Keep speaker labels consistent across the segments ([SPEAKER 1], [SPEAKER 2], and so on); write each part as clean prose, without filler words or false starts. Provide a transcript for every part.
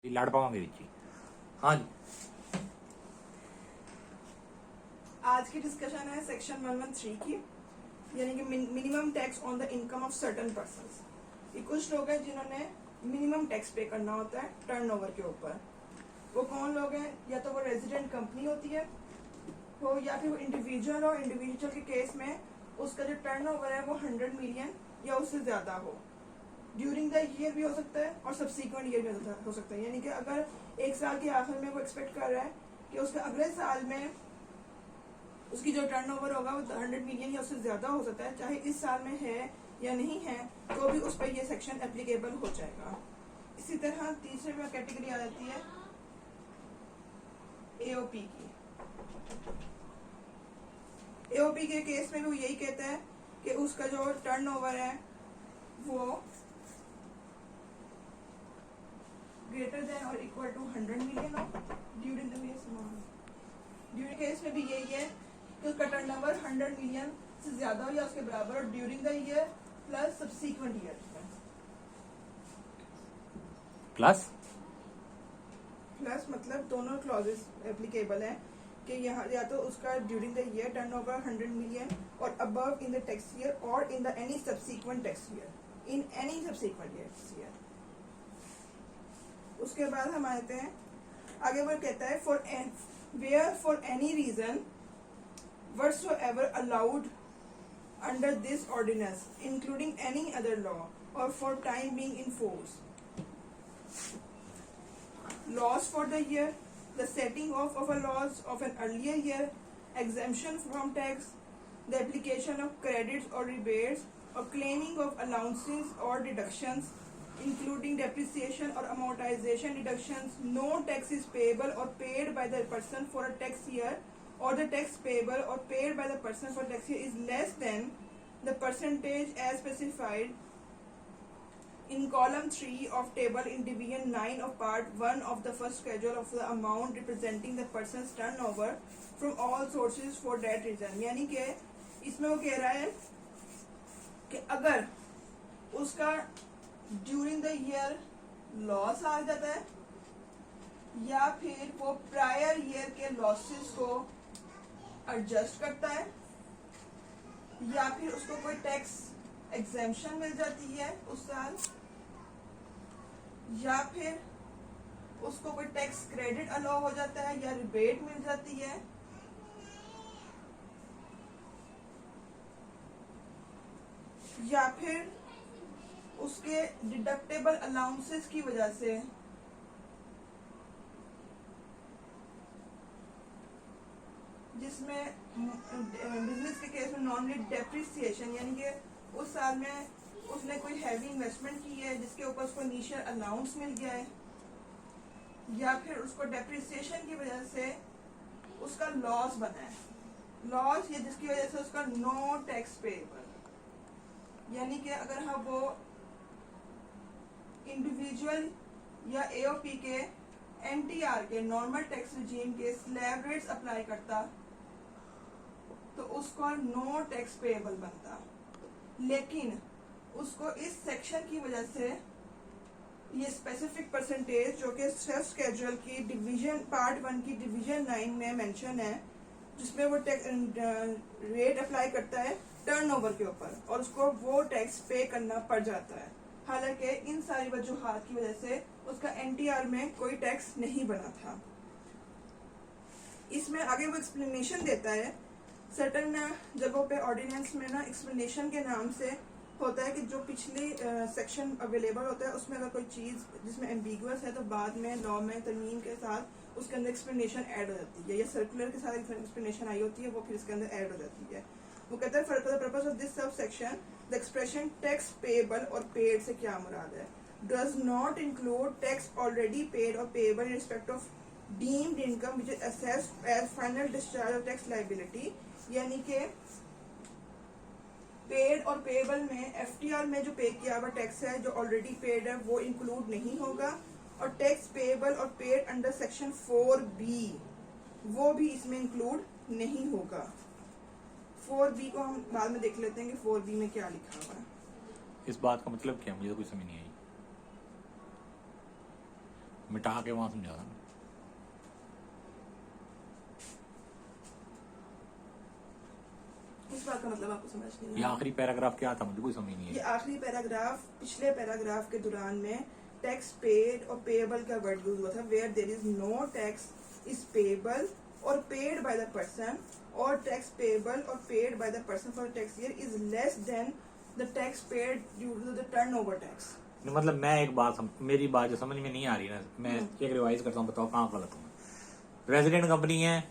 [SPEAKER 1] लाड पावांगे जी। हाँ जी।
[SPEAKER 2] आज की डिस्कशन है सेक्शन 113 की, यानी कि minimum tax on the income of certain persons. ये कुछ लोग हैं जिन्होंने मिनिमम टैक्स पे करना होता है टर्नओवर के ऊपर। वो कौन लोग हैं? या तो वो रेजिडेंट कंपनी होती है हो, या फिर वो इंडिविजुअल हो। इंडिविजुअल के केस में उसका जो टर्नओवर है वो 100 मिलियन या उससे ज्यादा हो। ड्यूरिंग द ईयर भी हो सकता है और सब्सिक्वेंट ईयर भी हो सकता है। यानी कि अगर एक साल के आखिर में वो एक्सपेक्ट कर रहा है कि उसका अगले साल में उसकी जो टर्नओवर होगा वो 100 मिलियन या उससे ज्यादा हो सकता है, चाहे इस साल में है या नहीं है, तो भी उस पर ये सेक्शन एप्लीकेबल हो जाएगा। इसी तरह तीसरे में कैटेगरी आ जाती है एओपी की। एओपी के केस में भी वो यही कहता है कि उसका जो टर्नओवर है वो ग्रेटर देन और इक्वल टू 100 मिलियन हो ड्यूरिंग द ड्यूरिंग केस में भी यही है कि उसका टर्नओवर 100 मिलियन से ज्यादा हो या उसके बराबर और during the year plus subsequent year plus मतलब दोनों क्लॉजेस एप्लीकेबल है कि यहाँ या तो उसका during the year turnover 100 million और above in the tax year और in the any subsequent tax year in any subsequent tax year. उसके बाद हम आते हैं आगे। वो कहता है for where for any reason whatsoever allowed under this ordinance including any other law or for time being in force, laws for the year, the setting off of a laws of an earlier year, exemption from tax, the application of credits or rebates, or claiming of allowances or deductions including depreciation or amortization deductions. No tax is payable or paid by the person for a tax year, or the tax payable or paid by the person for tax year is less than the percentage as specified in column 3 of table in division 9 of part 1 of the first schedule of the amount representing the person's turnover from all sources for that reason। यानी कि इसमें वो कह रहा है कि अगर उसका ड्यूरिंग द ईयर लॉस आ जाता है या फिर वो प्रायर ईयर के लॉसेस को एडजस्ट करता है या फिर उसको कोई टैक्स एग्जेम्पशन मिल जाती है उस साल, या फिर उसको कोई टैक्स क्रेडिट अलाउ हो जाता है या रिबेट मिल जाती है, या फिर उसके डिडक्टेबल अलाउंसेस की वजह से जिसमें बिजनेस के केस में नॉर्मली डेप्रिसिएशन, यानी कि उस साल में उसने कोई हैवी इन्वेस्टमेंट की है जिसके ऊपर उसको इनिशियल अलाउंस मिल गया है, या फिर उसको डेप्रिसिएशन की वजह से उसका लॉस बना है। लॉस ये जिसकी वजह से उसका नो टैक्स पेएबल, यानी कि अगर हम वो इंडिविजुअल या एओपी के एनटीआर के नॉर्मल टैक्स रिजीम के स्लैब रेट्स अप्लाई करता तो उसको नो टैक्स पेएबल बनता, लेकिन उसको इस सेक्शन की वजह से ये स्पेसिफिक परसेंटेज जो कि स्केड्यूल की डिवीजन पार्ट 1 की डिवीजन 9 में मेंशन है, जिसमें वो रेट अप्लाई करता है टर्नओवर के ऊपर और उसको वो टैक्स पे करना पड़ जाता है। हालांकि इन सारी वजूहात की वजह से उसका एनटीआर में कोई टैक्स नहीं बना था। इसमें आगे वो एक्सप्लेनेशन देता है। सर्टन जगहों पे ऑर्डिनेंस में ना एक्सप्लेनेशन के नाम से होता है कि जो पिछली सेक्शन अवेलेबल होता है उसमें अगर कोई चीज़ जिसमें एम्बिगुअस है तो बाद में लॉ में तरमीम के साथ उसके अंदर एक्सप्लेनेशन ऐड हो जाती है, या सर्कुलर के साथ एक्सप्लेनेशन आई होती है वो फिर इसके अंदर ऐड हो जाती है। वो कहता है for the purpose of this sub section the expression tax payable और पेड से क्या मुराद है does not include tax already paid और payable in respect of deemed income which is assessed as final discharge of tax liability. यानी कि paid और payable में एफटीआर में जो पे किया हुआ टैक्स है जो ऑलरेडी पेड है वो इंक्लूड नहीं होगा, और टैक्स पेएबल और पेड अंडर सेक्शन 4B वो भी इसमें इंक्लूड नहीं होगा। 4B को हम बाद में देख लेते हैं कि 4B में क्या लिखा हुआ है।
[SPEAKER 1] इस बात का मतलब क्या, मुझे तो कुछ समझ नहीं आई। मिटा के वहां समझा रहा हूं।
[SPEAKER 2] इस बात का मतलब आपको समझ नहीं
[SPEAKER 1] ये
[SPEAKER 2] आया?
[SPEAKER 1] आखिरी पैराग्राफ क्या था, मुझे कोई समझ नहीं
[SPEAKER 2] ये
[SPEAKER 1] है।
[SPEAKER 2] आखिरी पैराग्राफ पिछले पैराग्राफ के दौरान में टैक्स पेड और पेएबल का वर्ड यूज हुआ था, where there is no tax is payable और पेड बाय द पर्सन, और टैक्स पेएबल और paid by the person for tax year is less than the tax paid due to the turnover tax.
[SPEAKER 1] मतलब मैं एक बात मेरी बात जो समझ में नहीं आ रही ना, मैं एक रिवाइज करता हूँ, बताओ कहाँ गलत हूँ। रेजिडेंट कंपनी है,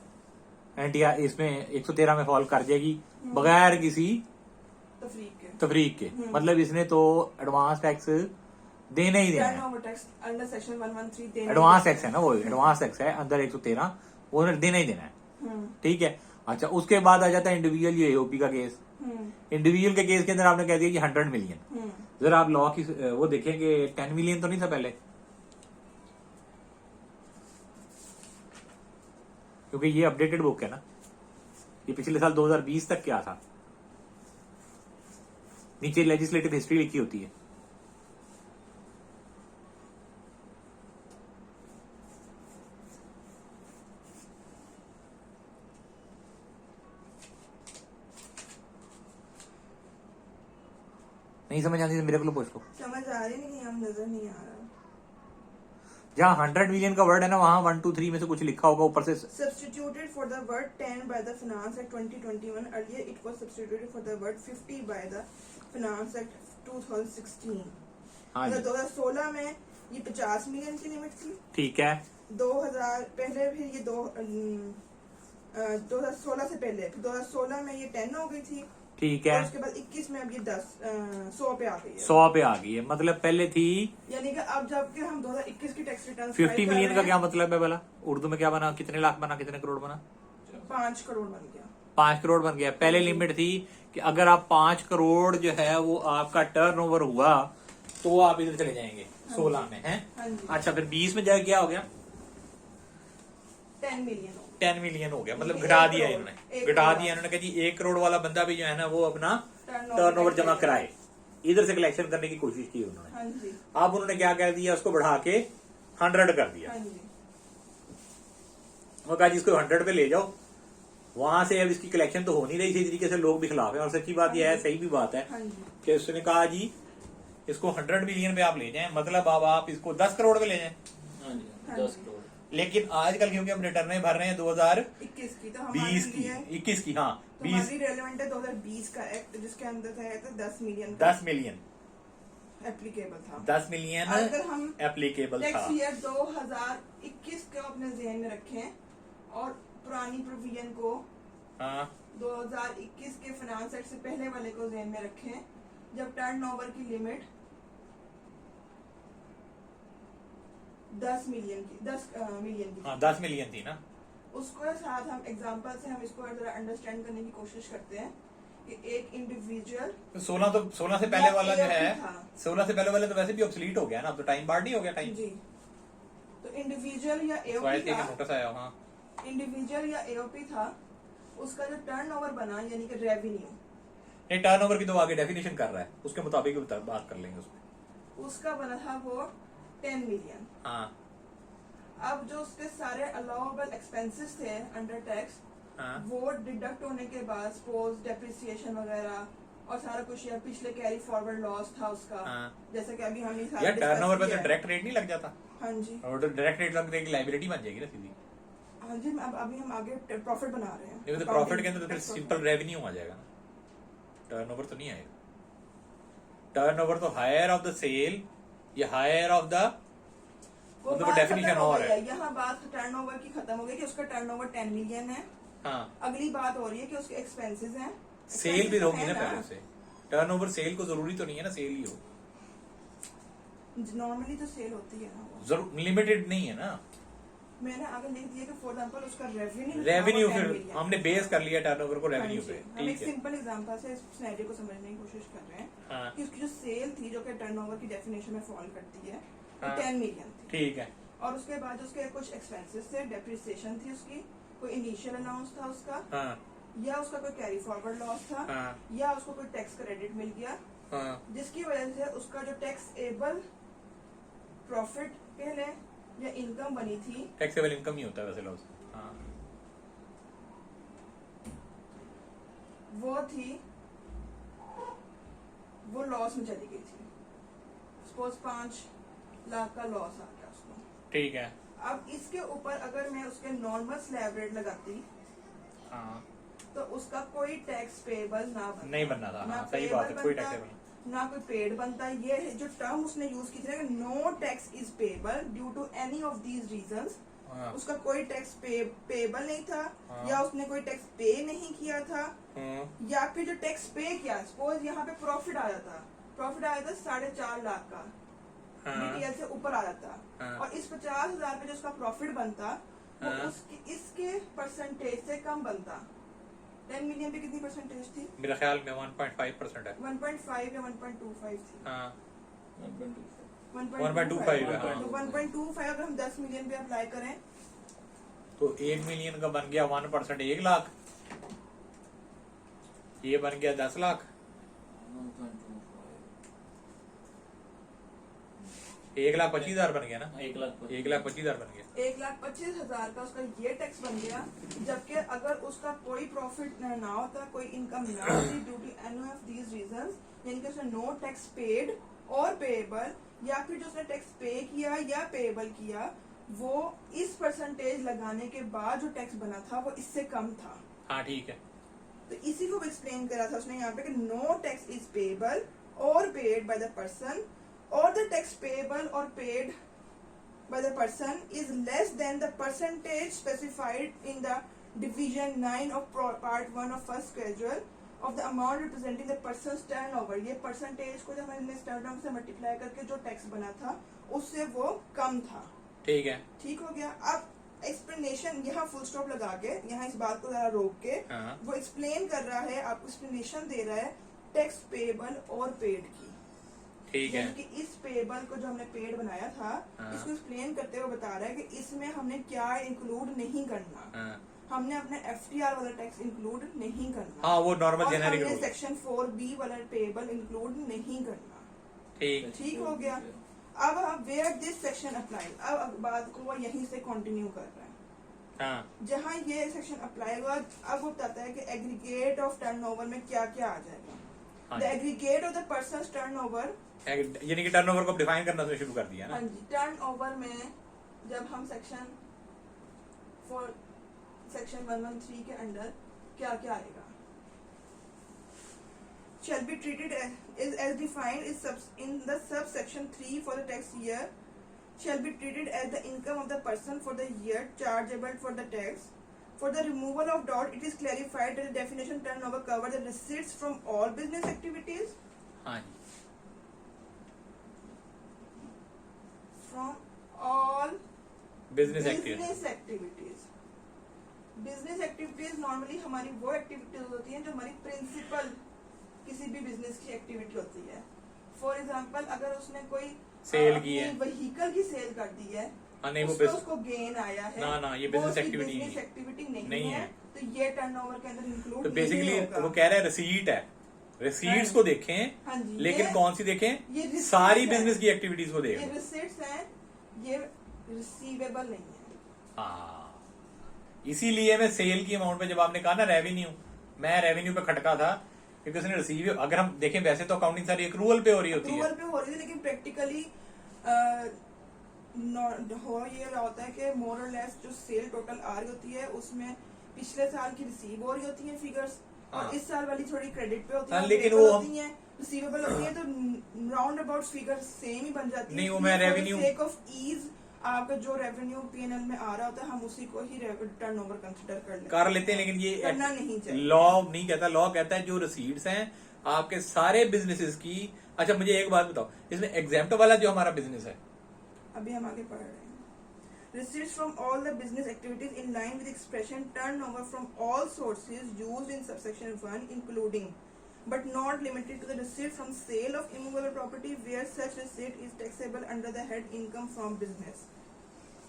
[SPEAKER 1] एनटीआर इसमें 113 में फॉल कर जाएगी बगैर किसी तफरीक के। मतलब इसने तो एडवांस टैक्स देना ही देना है।
[SPEAKER 2] टर्नओवर टैक्स अंडर सेक्शन 113 देना
[SPEAKER 1] एडवांस टैक्स है ना, वो एडवांस टैक्स है अंदर 113, वो देना ही देना है। ठीक है। अच्छा, उसके बाद आ जाता है इंडिविजुअल ये एओपी का केस। इंडिविजुअल के केस के अंदर आपने कह दिया कि 100 मिलियन। जरा आप लॉ की वो देखेंगे, 10 मिलियन तो नहीं था पहले, क्योंकि ये अपडेटेड बुक है ना, ये पिछले साल 2020 तक क्या था, नीचे लेजिस्लेटिव हिस्ट्री लिखी होती है। नहीं समझ आती तो मेरे को पूछ लो।
[SPEAKER 2] समझ आ रही नहीं, हम नजर नहीं आ रहा।
[SPEAKER 1] जहाँ 100 मिलियन का वर्ड है ना, वहां 1 2 3 में से कुछ लिखा होगा ऊपर से।
[SPEAKER 2] Substituted for the word 10 by the Finance Act 2021. Earlier it was substituted for the word 50 by the Finance Act 2016.
[SPEAKER 1] हाँ जी।
[SPEAKER 2] 2016 में ये 50 मिलियन की लिमिट थी।
[SPEAKER 1] ठीक है।
[SPEAKER 2] 2000 पहले फिर ये 2016 से पहले फिर 2016 में ये 10 हो गई थी।
[SPEAKER 1] ठीक है।
[SPEAKER 2] और उसके बाद 21 में अब ये 100 पे आ गई है।
[SPEAKER 1] 100 पे आ गई है, मतलब पहले थी,
[SPEAKER 2] यानी कि अब जबकि हम 2021 की टैक्स रिटर्न
[SPEAKER 1] 50 मिलियन का क्या मतलब है? भला उर्दू में क्या बना, कितने लाख बना, कितने करोड़ बना?
[SPEAKER 2] 5 करोड़ बन गया।
[SPEAKER 1] 5 करोड़ बन गया। पहले लिमिट थी कि अगर आप 5 करोड़ जो है वो आपका टर्नओवर हुआ तो आप इधर चले जाएंगे 16 में है। अच्छा, फिर 20 में जाके क्या हो गया?
[SPEAKER 2] 10 मिलियन
[SPEAKER 1] 10 मिलियन हो गया, मतलब घटा दिया इन्होंने, घटा दिया इन्होंने कहा जी 1 करोड़ वाला बंदा भी जो है ना वो अपना टर्नओवर जमा कराए, इधर से कलेक्शन करने की कोशिश की उन्होंने। अब उन्होंने क्या कह दिया, उसको बढ़ा के 100 कर दिया। वो कहा जी इसको 100 पे ले जाओ, वहां से अब इसकी कलेक्शन तो हो नहीं रही, इसी तरीके से लोग भी खिलाफ है। और सच्ची बात यह है, सही भी बात है कि उसने कहा जी इसको 100 मिलियन पे आप ले जाएं, मतलब अब आप इसको 10 करोड़ पे ले जाएं।
[SPEAKER 3] 10 करोड़।
[SPEAKER 1] लेकिन आजकल क्योंकि हम रिटर्न भर रहे हैं 2021 की, तो
[SPEAKER 2] 20 की
[SPEAKER 1] 21 की, हाँ 20
[SPEAKER 2] रेलेवेंट है 2020 का एक्ट, जिसके अंदर था 10 मिलियन
[SPEAKER 1] 10 मिलियन
[SPEAKER 2] एप्लीकेबल था।
[SPEAKER 1] 10 मिलियन
[SPEAKER 2] अगर हम
[SPEAKER 1] एप्लीकेबल था।
[SPEAKER 2] टैक्स ईयर 2021 को अपने ज़हन में रखें और पुरानी प्रोविजन को 2021 के फाइनेंस एक्ट से पहले वाले को ज़हन में रखें, जब टर्नओवर की लिमिट 10 मिलियन की 10 मिलियन की,
[SPEAKER 1] हाँ 10 मिलियन थी ना।
[SPEAKER 2] उसको साथ हम एग्जांपल से हम इसको जरा अंडरस्टैंड करने की कोशिश करते हैं कि एक इंडिविजुअल
[SPEAKER 1] तो 16 से पहले वाला जो है,
[SPEAKER 2] था।
[SPEAKER 1] 16 से पहले वाला तो वैसे भी ऑब्सोलीट हो गया ना, अब तो टाइम बार नहीं हो गया टाइम
[SPEAKER 2] जी। तो इंडिविजुअल या
[SPEAKER 1] नोटिस
[SPEAKER 2] एओपी
[SPEAKER 1] आया। हाँ,
[SPEAKER 2] इंडिविजुअल या एओपी था, उसका जो टर्नओवर बना यानी कि रेवेन्यू,
[SPEAKER 1] ये टर्नओवर की तो आगे डेफिनेशन कर रहा है, उसके मुताबिक बात कर लेंगे उसमें।
[SPEAKER 2] उसका बना था वो 10 मिलियन।
[SPEAKER 1] हाँ।
[SPEAKER 2] अब जो उसके सारे अलाउएबल एक्सपेंसेस थे अंडर टैक्स,
[SPEAKER 1] हाँ।
[SPEAKER 2] वो डिडक्ट होने के बाद सपोज डेप्रिसिएशन वगैरह और सारा कुछ, या पिछले कैरी फॉरवर्ड लॉस था उसका।
[SPEAKER 1] हाँ।
[SPEAKER 2] जैसे कि अभी हम
[SPEAKER 1] यार टर्नओवर पे तो डायरेक्ट रेट नहीं लग जाता।
[SPEAKER 2] हाँ जी,
[SPEAKER 1] और तो डायरेक्ट रेट लग जाएगी, लायबिलिटी बन जाएगी ना सीधी।
[SPEAKER 2] हाँ जी, अब अभी हम आगे प्रॉफिट बना रहे हैं।
[SPEAKER 1] ये तो प्रॉफिट के अंदर तो फिर सिंपल रेवेन्यू आ जाएगा ना, टर्नओवर तो नहीं आएगा। टर्नओवर तो हायर ऑफ द सेल या हायर ऑफ द, मतलब डेफिनेशन और है।
[SPEAKER 2] यहाँ बात टर्नओवर की खत्म हो गई कि उसका टर्नओवर 10 मिलियन है।
[SPEAKER 1] हाँ।
[SPEAKER 2] अगली बात हो रही है कि उसके एक्सपेंसेस हैं।
[SPEAKER 1] सेल भी होगी ना पहले से, टर्नओवर सेल को जरूरी तो नहीं है ना सेल ही हो,
[SPEAKER 2] नॉर्मली तो सेल होती है ना,
[SPEAKER 1] जरूर लिमिटेड नहीं है ना।
[SPEAKER 2] मैंने आगे लिख दिया कि फॉर एग्जांपल उसका
[SPEAKER 1] रेवेन्यू फिर हमने बेस कर लिया टर्नओवर को रेवेन्यू पे।
[SPEAKER 2] हम एक
[SPEAKER 1] ठीक है,
[SPEAKER 2] सिंपल एग्जांपल से इस सिनेरियो को समझने की कोशिश कर रहे हैं।
[SPEAKER 1] हाँ।
[SPEAKER 2] कि उसकी जो सेल थी, जो कि टर्नओवर की डेफिनेशन में फॉल करती है, वो
[SPEAKER 1] हाँ।
[SPEAKER 2] 10 मिलियन थी।
[SPEAKER 1] ठीक है।
[SPEAKER 2] और उसके बाद उसके कुछ एक्सपेंसेस थे, डेप्रिसिएशन थी उसकी, कोई इनिशियल अलाउंस था उसका,
[SPEAKER 1] हाँ।
[SPEAKER 2] या उसका कोई कैरी फॉरवर्ड लॉस था,
[SPEAKER 1] हाँ।
[SPEAKER 2] या उसको कोई टैक्स क्रेडिट मिल गया,
[SPEAKER 1] हाँ।
[SPEAKER 2] जिसकी वजह से उसका जो टैक्स एबल प्रॉफिट पहले या इनकम बनी थी,
[SPEAKER 1] टैक्सेबल इनकम ही होता है वैसे लॉस। हाँ
[SPEAKER 2] वो थी, वो लॉस में चली गई थी। सपोज 5 लाख का लॉस आ गया उसको।
[SPEAKER 1] ठीक है।
[SPEAKER 2] अब इसके ऊपर अगर मैं उसके नॉर्मल स्लैब रेट लगाती
[SPEAKER 1] हाँ
[SPEAKER 2] तो उसका कोई टैक्स पेबल ना बनता,
[SPEAKER 1] नहीं बनना था।
[SPEAKER 2] ना
[SPEAKER 1] हाँ सही बात है,
[SPEAKER 2] payable
[SPEAKER 1] कोई
[SPEAKER 2] बनता,
[SPEAKER 1] टैक्सेबल।
[SPEAKER 2] ना कोई पेड बनता। ये है जो टर्म उसने यूज की थी ना, no tax is payable due to any of these reasons,
[SPEAKER 1] हाँ
[SPEAKER 2] उसका कोई टैक्स पेबल नहीं था,
[SPEAKER 1] हाँ।
[SPEAKER 2] या उसने कोई टैक्स पे नहीं किया था, या फिर जो टैक्स पे किया, सपोज यहाँ पे प्रॉफिट आया था, प्रॉफिट आया था 4.5 लाख का,
[SPEAKER 1] हाँ।
[SPEAKER 2] डीटीएल से ऊपर आ जाता,
[SPEAKER 1] हाँ।
[SPEAKER 2] और इस 50,000 पे जो उसका प्रॉफिट बनता वो
[SPEAKER 1] हाँ।
[SPEAKER 2] इसके परसेंटेज से कम बनता। 10 मिलियन पे कितनी परसेंटेज थी?
[SPEAKER 1] मेरा ख्याल में 1.5% है।
[SPEAKER 2] 1.5 या 1.25 थी।
[SPEAKER 1] हाँ
[SPEAKER 2] 1.25
[SPEAKER 1] है, हाँ।
[SPEAKER 2] तो 1.25 अगर हम 10 मिलियन पे अप्लाई करें
[SPEAKER 1] तो 1 मिलियन का बन गया 1% 1 लाख, ये बन गया 10 लाख, 1,25,000 बन गया ना, 1,25,000 बन गया।
[SPEAKER 2] 1,25,000 का उसका ये टैक्स बन गया। जबकि अगर उसका कोई प्रॉफिट ना होता, कोई इनकम ना होती due to any of these reasons, यानी कि उसने नो टैक्स पेड और पेएबल, या फिर जो उसने टैक्स पे किया या पेएबल किया, वो इस परसेंटेज लगाने के बाद जो टैक्स बना था वो इससे कम था।
[SPEAKER 1] हाँ ठीक है।
[SPEAKER 2] तो इसी को एक्सप्लेन करा था उसने यहाँ पे कि नो टैक्स इज पेएबल और paid by the person, or the tax payable or paid by the person is less than the percentage specified in the division 9 of part 1 of first schedule of the amount representing the person's turnover। ये percentage को जब हमने turnover से multiply करके जो tax बना था उससे वो कम था।
[SPEAKER 1] ठीक है।
[SPEAKER 2] ठीक हो गया। अब एक्सप्लेनेशन यहाँ फुल स्टॉप लगा के, यहाँ इस बात को जरा रोक के,
[SPEAKER 1] हाँ।
[SPEAKER 2] वो एक्सप्लेन कर रहा है, आपको एक्सप्लेनेशन दे रहा है टैक्स पेबल और पेड की।
[SPEAKER 1] ठीक है।
[SPEAKER 2] कि इस पेबल को जो हमने पेड बनाया था,
[SPEAKER 1] हाँ।
[SPEAKER 2] इसको एक्सप्लेन करते हुए बता रहा है कि इसमें हमने क्या इंक्लूड नहीं करना।
[SPEAKER 1] हाँ।
[SPEAKER 2] हमने अपने FTR वाला टैक्स इंक्लूड नहीं करना।
[SPEAKER 1] हाँ वो नॉर्मल
[SPEAKER 2] और
[SPEAKER 1] जेनरिक
[SPEAKER 2] हमने
[SPEAKER 1] रूल।
[SPEAKER 2] सेक्शन 4B वाला पेबल इंक्लूड नहीं करना।
[SPEAKER 1] ठीक।
[SPEAKER 2] ठीक हो गया। अब वेयर दिस सेक्शन अप्लाई, अब बात को वो यहीं से कंटिन्यू कर रहा है।
[SPEAKER 1] हाँ।
[SPEAKER 2] जहाँ ये सेक्शन अप्लाई हुआ, अब वो बताता है कि एग्रीगेट ऑफ टर्नओवर में क्या क्या आ जाएगा।
[SPEAKER 1] हाँ।
[SPEAKER 2] The aggregate of the persons turnover,
[SPEAKER 1] यानी कि टर्नओवर को डिफाइन करना से शुरू कर दिया ना।
[SPEAKER 2] हाँ जी। टर्नओवर में जब हम सेक्शन 113 के अंडर क्या क्या आएगा, shall be treated as defined in the subsection 3 for the tax year, shall be treated as the income of the person for the year chargeable for the tax. For the removal of doubt, it is clarified that the definition turnover covers the receipts from all business activities,
[SPEAKER 1] हाँ जी।
[SPEAKER 2] from all
[SPEAKER 1] business
[SPEAKER 2] business activities. Business activities normally हमारी वो activities होती हैं जो हमारी principal किसी भी business की एक्टिविटी होती है। फॉर एग्जांपल अगर उसने कोई
[SPEAKER 1] सेल की है,
[SPEAKER 2] व्हीकल की सेल कर दी है,
[SPEAKER 1] हाँ नहीं वो
[SPEAKER 2] उसमें उसको गेन आया है,
[SPEAKER 1] ना ये बिजनेस एक्टिविटी
[SPEAKER 2] बिजनेस एक्टिविटी
[SPEAKER 1] नहीं
[SPEAKER 2] नहीं है,
[SPEAKER 1] है।
[SPEAKER 2] तो ये टर्नओवर के अंदर इंक्लूड
[SPEAKER 1] तो बेसिकली वो कह रहा है रिसीट है, रिसीट्स को देखें,
[SPEAKER 2] हाँ जी,
[SPEAKER 1] लेकिन कौन सी
[SPEAKER 2] ये
[SPEAKER 1] देखें,
[SPEAKER 2] receipts
[SPEAKER 1] सारी
[SPEAKER 2] है।
[SPEAKER 1] बिजनेस की एक्टिविटीज को
[SPEAKER 2] ये
[SPEAKER 1] देखें।
[SPEAKER 2] रिसीट्स हैं, ये रिसीवेबल नहीं है।
[SPEAKER 1] हाँ इसीलिए मैं सेल की अमाउंट पे जब आपने कहा ना रेवेन्यू, मैं रेवेन्यू पे खटका था क्योंकि उसने रिसीव, अगर हम देखें वैसे तो अकाउंटिंग सारी एक्रूवल पे हो रही होती है।
[SPEAKER 2] एक्रूवल पे हो रही है, लेकिन प्रैक्टिकली हो ये होता है कि मोर और लेस जो सेल टोटल आ रही होती है उसमें पिछले साल की रिसीव हो रही होती है फिगर्स,
[SPEAKER 1] हाँ।
[SPEAKER 2] और इस साल वाली थोड़ी क्रेडिट पे होती
[SPEAKER 1] हाँ,
[SPEAKER 2] है,
[SPEAKER 1] लेकिन
[SPEAKER 2] payable
[SPEAKER 1] वो
[SPEAKER 2] होती है, रिसीवेबल होती है, तो राउंड अबाउट फिगर सेम ही बन जाती है।
[SPEAKER 1] नहीं, वो मैं revenue-
[SPEAKER 2] सेक ऑफ ईज आपका जो रेवेन्यू PNL में आ रहा होता है हम उसी को ही टर्नओवर कंसीडर कर लेते हैं,
[SPEAKER 1] लेकिन ये
[SPEAKER 2] करना नहीं चाहिए।
[SPEAKER 1] लॉ नहीं कहता, लॉ कहता है जो रिसीट्स हैं आपके सारे बिजनेसेस की। अच्छा मुझे एक बात बताओ, इसमें एग्जाम्प्ट वाला जो हमारा बिजनेस है,
[SPEAKER 2] अभी हम आगे पढ़ रहे हैं। Receipts from all the business activities in line with expression turnover from all sources used in subsection 1 including but not limited to the receipt from sale of immovable property where such receipt is taxable under the head income from business।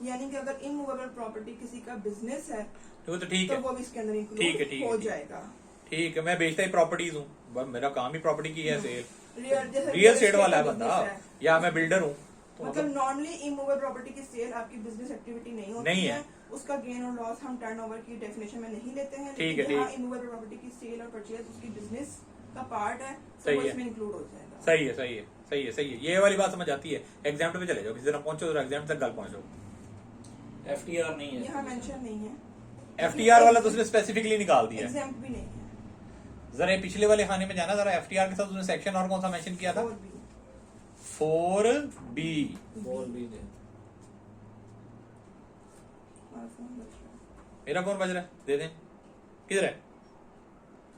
[SPEAKER 2] यानी कि अगर immovable property किसी का business है
[SPEAKER 1] तो ठीक
[SPEAKER 2] तो
[SPEAKER 1] है,
[SPEAKER 2] वो भी इसके अंदर
[SPEAKER 1] ठीक है,
[SPEAKER 2] इंक्लूड
[SPEAKER 1] ठीक है,
[SPEAKER 2] हो
[SPEAKER 1] ठीक है।
[SPEAKER 2] जाएगा।
[SPEAKER 1] ठीक है, मैं बेचता ही प्रॉपर्टीज हूँ, मेरा काम ही प्रॉपर्टी की है सेल।
[SPEAKER 2] रियल
[SPEAKER 1] रियल एस्टेट वाला है बंदा, या मैं बिल्डर हूँ
[SPEAKER 2] मतलब नॉर्मली इमूवेबल प्रॉपर्टी की सेल आपकी बिजनेस एक्टिविटी नहीं होती
[SPEAKER 1] नहीं
[SPEAKER 2] है,
[SPEAKER 1] है।
[SPEAKER 2] उसका गेन और लॉस हम टर्नओवर की डेफिनेशन में नहीं लेते हैं,
[SPEAKER 1] ठीक है,
[SPEAKER 2] लेकिन यहाँ
[SPEAKER 1] ठीक।
[SPEAKER 2] इमूवेबल प्रॉपर्टी की सेल और परचेज उसकी बिजनेस का पार्ट है, तो
[SPEAKER 1] सही
[SPEAKER 2] वो
[SPEAKER 1] है।
[SPEAKER 2] इसमें इंक्लूड हो जाएगा।
[SPEAKER 1] सही है, सही है, सही है, सही है, ये वाली बात समझ आती है। एग्जाम पे चले जाओ, किसी तरह पहुंचो तो एग्जाम तक कल पहुंचो।
[SPEAKER 3] FTR नहीं है
[SPEAKER 2] यहाँ
[SPEAKER 3] इसमें।
[SPEAKER 2] मेंशन नहीं है,
[SPEAKER 1] FTR वाला तो उसने स्पेसिफिकली निकाल दिया है।
[SPEAKER 2] एग्जाम भी नहीं है।
[SPEAKER 1] जरा ये पिछले वाले खाने में जाना, जरा FTR के साथ उसने सेक्शन और कौन सा मेंशन किया था?
[SPEAKER 2] 4B
[SPEAKER 1] 4B।
[SPEAKER 3] 4B दे।
[SPEAKER 1] मेरा कौन बज रहा है? दे दें। किधर है?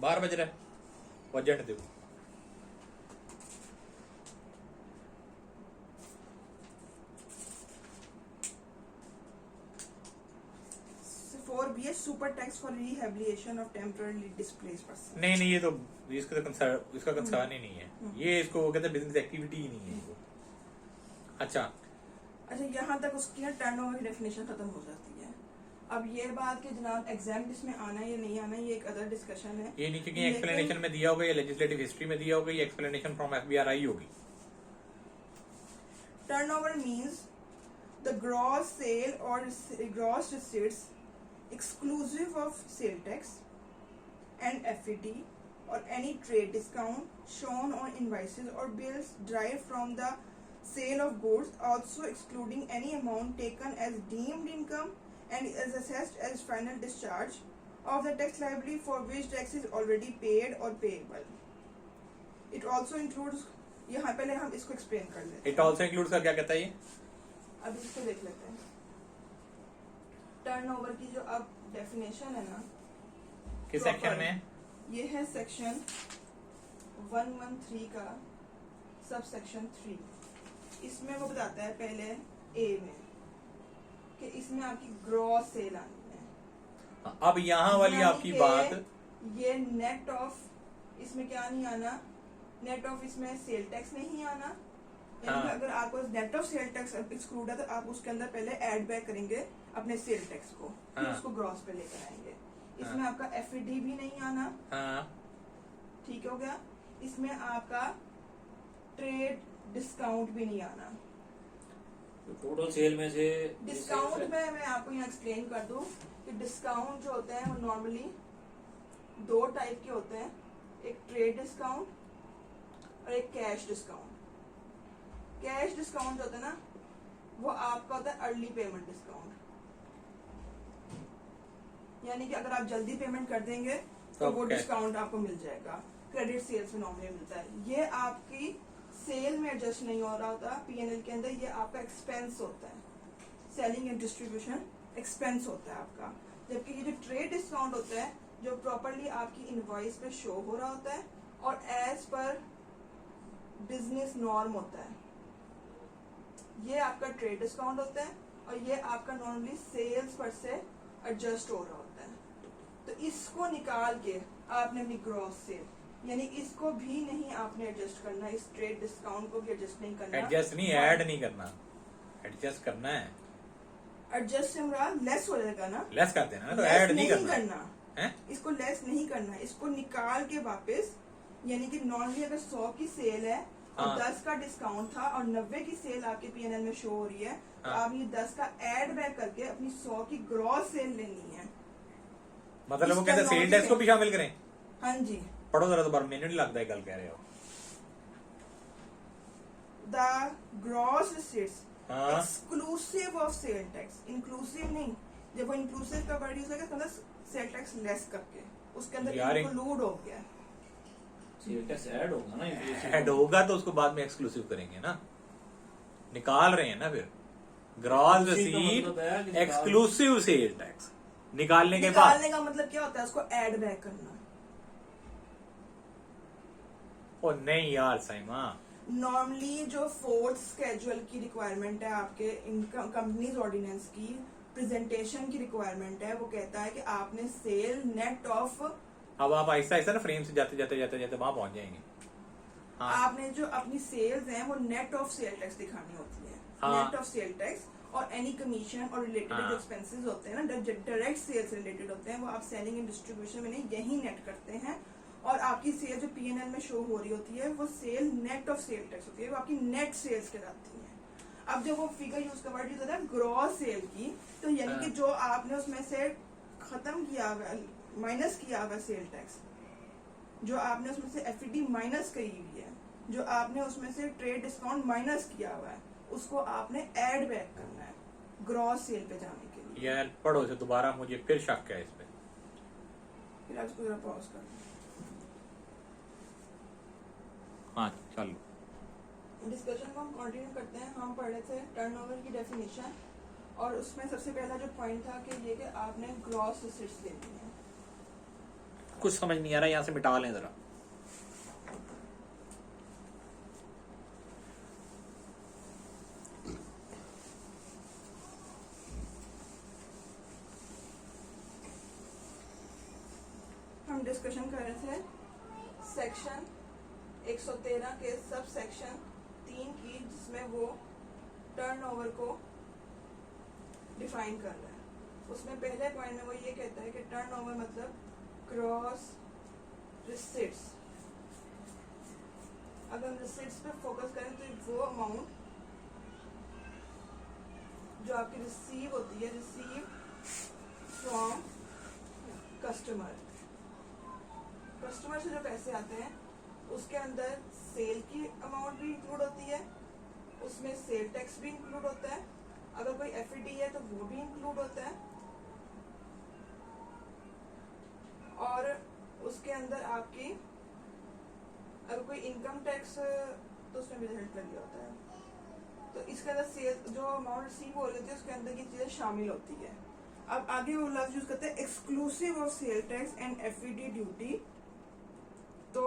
[SPEAKER 1] बाहर बज रहा है। बजट दो।
[SPEAKER 2] फोर बी है super tax for rehabilitation of temporary displaced person.
[SPEAKER 1] नहीं नहीं, ये तो इसका कंसर्न ही नहीं है। ये इसको वो कहते हैं बिजनेस एक्टिविटी ही नहीं है ये। अच्छा,
[SPEAKER 2] अच्छा, यहाँ तक उसकी ना टर्नओवर की डेफिनेशन खत्म हो जाती है। अब ये बात कि जनाब एग्जाम इसमें आना है या नहीं आना, ये एक अदर डिस्कशन है।
[SPEAKER 1] ये नीचे की
[SPEAKER 2] लेकिन-
[SPEAKER 1] एक्सप्लेनेशन में दिया होगा, ये लेजिस्लेटिव हिस्ट्री में दिया होगा, ये एक्सप्लेनेशन फ्रॉम FBRI होगी।
[SPEAKER 2] Turnover means the gross sale or gross receipts exclusive of sale tax and FET or any trade discount shown on invoices or bills derived from the sale of goods, also excluding any amount taken as deemed income and is assessed as final discharge of the tax liability for which tax is already paid or payable. It also includes, यहाँ पहले हम इसको explain कर लेते हैं।
[SPEAKER 1] It also includes का क्या कहता है ये?
[SPEAKER 2] अब इसको देख लेते हैं। टर्नओवर की जो अब डेफिनेशन है ना,
[SPEAKER 1] किस
[SPEAKER 2] Proper.
[SPEAKER 1] सेक्शन में?
[SPEAKER 2] ये है सेक्शन 113 का सब सेक्शन 3। इसमें वो बताता है पहले ए में कि इसमें आपकी ग्रॉस सेल आनी है।
[SPEAKER 1] अब यहाँ वाली
[SPEAKER 2] यानी
[SPEAKER 1] आपकी
[SPEAKER 2] कि
[SPEAKER 1] बात,
[SPEAKER 2] ये नेट ऑफ, इसमें क्या नहीं आना, नेट ऑफ इसमें सेल टैक्स नहीं आना। यानी कि
[SPEAKER 1] हाँ।
[SPEAKER 2] अगर आपको net of sale tax exclude है तो आप उसके अंदर पहले ऐड बैक करेंगे अपने सेल टैक्स को, फिर
[SPEAKER 1] हाँ।
[SPEAKER 2] उसको ग्रॉस पे लेकर आएंगे। इसमें
[SPEAKER 1] हाँ।
[SPEAKER 2] आपका FET भी नहीं आना,
[SPEAKER 1] हाँ,
[SPEAKER 2] ठीक हो गया। इसमें आपका ट्रेड डिस्काउंट भी नहीं आना।
[SPEAKER 3] तो टोटल सेल में से
[SPEAKER 2] डिस्काउंट में मैं आपको यहाँ एक्सप्लेन कर दूं कि डिस्काउंट जो होते हैं वो नॉर्मली दो टाइप के होते हैं, एक ट्रेड डिस्काउंट और एक कैश डिस्काउंट। कैश डिस्काउंट जो होता है ना, वो आपका होता है अर्ली पेमेंट डिस्काउंट, यानी कि अगर आप जल्दी पेमेंट कर देंगे तो वो
[SPEAKER 1] Okay.
[SPEAKER 2] डिस्काउंट आपको मिल जाएगा। क्रेडिट सेल्स में नॉर्मली मिलता है। ये आपकी सेल में एडजस्ट नहीं हो रहा होता P&L के अंदर, ये आपका एक्सपेंस होता है, सेलिंग एंड डिस्ट्रीब्यूशन एक्सपेंस होता है आपका। जबकि ये जो ट्रेड डिस्काउंट होता है, जो प्रॉपरली आपकी इनवॉइस पे शो हो रहा होता है और एज पर बिजनेस नॉर्म होता है, ये आपका ट्रेड डिस्काउंट होता है और ये आपका नॉर्मली सेल्स पर से एडजस्ट हो रहा होता है। तो इसको निकाल के आपने अपनी ग्रॉस सेल, यानी इसको भी नहीं आपने एडजस्ट करना, इस ट्रेड डिस्काउंट को भी एडजस्ट नहीं करना।
[SPEAKER 1] एडजस्ट नहीं, ऐड नहीं करना, एडजस्ट करना है।
[SPEAKER 2] एडजस्ट से मुराद लेस हो जाएगा ना,
[SPEAKER 1] लेस कर देना, तो
[SPEAKER 2] लेस
[SPEAKER 1] ऐड नहीं करना
[SPEAKER 2] करना
[SPEAKER 1] है।
[SPEAKER 2] इसको लेस नहीं करना, इसको निकाल के वापस, यानी कि नॉर्मली अगर 100 की सेल है और
[SPEAKER 1] हाँ।
[SPEAKER 2] 10 का डिस्काउंट था और 90 की सेल आपके P&L में शो हो रही है, तो
[SPEAKER 1] हाँ।
[SPEAKER 2] आप ये 10 का ऐड बैक करके अपनी 100 की ग्रॉस सेल लेनी है।
[SPEAKER 1] मतलब वो
[SPEAKER 2] इसका
[SPEAKER 1] कहते हैं सेल
[SPEAKER 2] logic
[SPEAKER 1] टैक्स को
[SPEAKER 2] है।
[SPEAKER 1] भी शामिल करें।
[SPEAKER 2] हाँ जी।
[SPEAKER 1] पढ़ो जरा दोबारा, मैंने नहीं लगता है गल कह रहे हो।
[SPEAKER 2] द ग्रॉस रिसीट्स
[SPEAKER 1] हाँ।
[SPEAKER 2] Exclusive of sale tax, inclusive नहीं। जब वो इंक्लूसिव का वर्ड यूज होगा मतलब सेल टैक्स लेस करके उसके अंदर
[SPEAKER 1] यार,
[SPEAKER 2] इंक्लूड हो गया।
[SPEAKER 3] सेल टैक्स ऐड होगा ना,
[SPEAKER 1] ऐड होगा तो उसको बाद में एक्सक्लूसिव करेंगे ना, निकाल रहे हैं ना फिर। ग्रॉस
[SPEAKER 3] उसी का
[SPEAKER 1] रिसीट
[SPEAKER 3] मतलब है कि निकाल-
[SPEAKER 1] एक्सक्लूसिव सेल टैक्स निकालने के बाद,
[SPEAKER 2] निकालने का मतलब क्या होता है, उसको ऐड बैक करना।
[SPEAKER 1] ओ नहीं यार साइमा,
[SPEAKER 2] नॉर्मली जो फोर्थ स्केड्यूल की रिक्वायरमेंट है आपके कंपनीज ऑर्डिनेंस की, प्रेजेंटेशन की रिक्वायरमेंट है, वो कहता है कि आपने सेल नेट ऑफ,
[SPEAKER 1] अब आप आहिस्ता आहिस्ता ना फ्रेम से जाते जाते जाते जाते वहां पहुंच जाएंगे। हाँ।
[SPEAKER 2] आपने जो अपनी सेल्स हैं वो नेट ऑफ सेल टैक्स दिखानी होती है।
[SPEAKER 1] हाँ।
[SPEAKER 2] नेट ऑफ सेल टैक्स और एनी कमीशन और रिलेटेड
[SPEAKER 1] हाँ।
[SPEAKER 2] जो एक्सपेंसेस होते हैं ना, डायरेक्ट सेल्स रिलेटेड होते हैं, वो आप सेलिंग एंड डिस्ट्रीब्यूशन में नहीं, यही नेट करते हैं। और आपकी सेल जो P&L में शो हो रही होती है वो sale net of sale tax होती है, वो आपकी नेट सेल्स कहलाती है। अब जब वो फिगर यूज का वर्ड यूज होता है ग्रॉस सेल की, तो यानी कि जो आपने उसमें से खत्म किया हुआ, माइनस किया हुआ सेल टैक्स, जो आपने उसमें से एफईडी माइनस करी हुई है, जो आपने उसमें से ट्रेड डिस्काउंट माइनस किया हुआ है, उसको आपने ऐड बैक करना है ग्रॉस सेल पे जाने के लिए।
[SPEAKER 1] यार पढ़ो इसे दोबारा, मुझे फिर शक है इस पे।
[SPEAKER 2] फिर आप इसको जरा पॉज कर लो।
[SPEAKER 1] हाँ चलो,
[SPEAKER 2] डिस्कशन को हम कंटिन्यू करते हैं। हम पढ़ रहे थे टर्नओवर की डेफिनेशन, और उसमें सबसे पहला जो पॉइंट था कि ये कि आपने ग्रॉस रिसीट्स लेनी है।
[SPEAKER 1] कुछ समझ नहीं आ रहा, यहाँ से मिटा लें जरा।
[SPEAKER 2] हम डिस्कशन कर रहे थे सेक्शन 113 के सब सेक्शन 3 की, जिसमें वो टर्नओवर को डिफाइन कर रहा है। उसमें पहले पॉइंट में वो ये कहता है कि टर्नओवर मतलब ग्रॉस रिसीट्स। अगर हम रिसीट्स पे फोकस करें तो वो अमाउंट जो आपकी रिसीव होती है, रिसीव फ्रॉम कस्टमर, कस्टमर से जो पैसे आते हैं उसके अंदर सेल की अमाउंट भी इंक्लूड होती है, उसमें सेल टैक्स भी इंक्लूड होता है, अगर कोई एफईडी है तो वो भी इंक्लूड होता है, और उसके अंदर आपकी अगर कोई इनकम टैक्स तो उसमें भी रिजल्ट कर दिया होता है। तो इसके अंदर सेल जो अमाउंट रिसीव हो रही है उसके अंदर की चीजें शामिल होती है। अब आगे वो लफ्ज यूज करते हैं exclusive of sale tax and FED duty. तो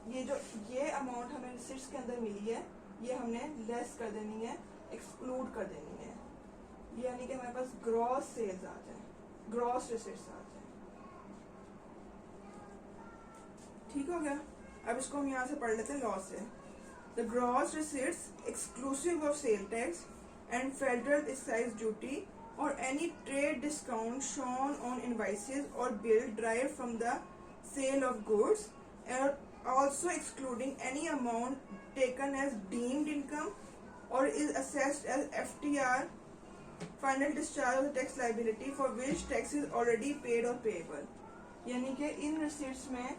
[SPEAKER 2] ये अमाउंट हमें रिसिट्स के अंदर मिली है, ये हमने लेस कर देनी है, एक्सक्लूड कर देनी है, यानी कि हमारे पास ग्रॉस सेल्स आ जाए, ग्रॉस रिसिट्स आ जाए। ठीक हो गया। अब इसको हम यहाँ से पढ़ लेते हैं लॉ से। The gross receipts exclusive of sale tax and federal excise duty or any trade discount shown on invoices or bill derived from the sale of goods, and also excluding any amount taken as deemed income or is assessed as FTR, final discharge of the tax liability for which tax is already paid or payable। यानी कि इन receipts में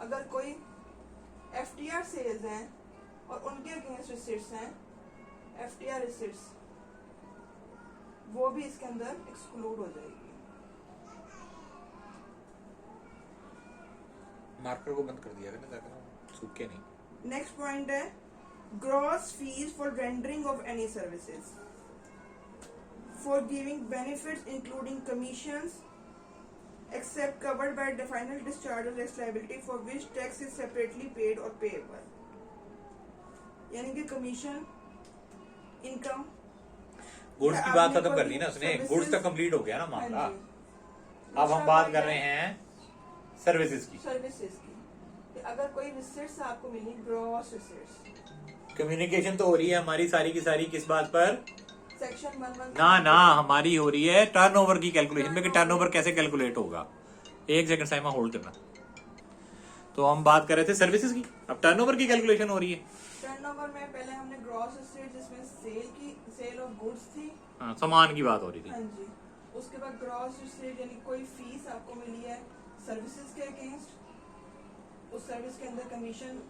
[SPEAKER 2] अगर कोई FTR sales हैं और उनके against receipts हैं, FTR receipts, वो भी इसके अंदर एक्सक्लूड हो जाएगी।
[SPEAKER 1] मार्कर को बंद कर दिया है ना ताकि सूखे नहीं।
[SPEAKER 2] नेक्स्ट पॉइंट है gross fees for rendering of any services, for giving benefits including commissions except covered by the final discharge of tax liability for which tax is separately paid or payable। यानी कि commission, income,
[SPEAKER 1] goods की बात खत्म कर दी ना उसने, goods तक complete हो गया ना मामला। अब हम बात कर रहे हैं सर्विसेज की।
[SPEAKER 2] सर्विसेज की कि अगर कोई रिसीट्स आपको मिली, ग्रॉस रिसीट्स,
[SPEAKER 1] कम्युनिकेशन तो हो रही है हमारी सारी की सारी किस बात पर?
[SPEAKER 2] सेक्शन 11
[SPEAKER 1] ना हमारी हो रही है टर्नओवर की कैलकुलेशन में कि टर्नओवर कैसे कैलकुलेट होगा। एक सेकंड साइमा होल्ड करना। तो हम बात कर रहे थे सर्विसेज की, अब टर्नओवर की कैलकुलेशन हो रही है।
[SPEAKER 2] टर्नओवर में पहले हमने ग्रॉस रिसीट्स जिसमें सेल ऑफ गुड्स थी,
[SPEAKER 1] हाँ, सामान की बात हो रही थी।
[SPEAKER 2] हाँ जी। उसके बाद ग्रॉस रिसीट यानी कोई फीस आपको मिली है सर्विसेज के अगेंस्ट, उस सर्विस के अंदर कमीशन,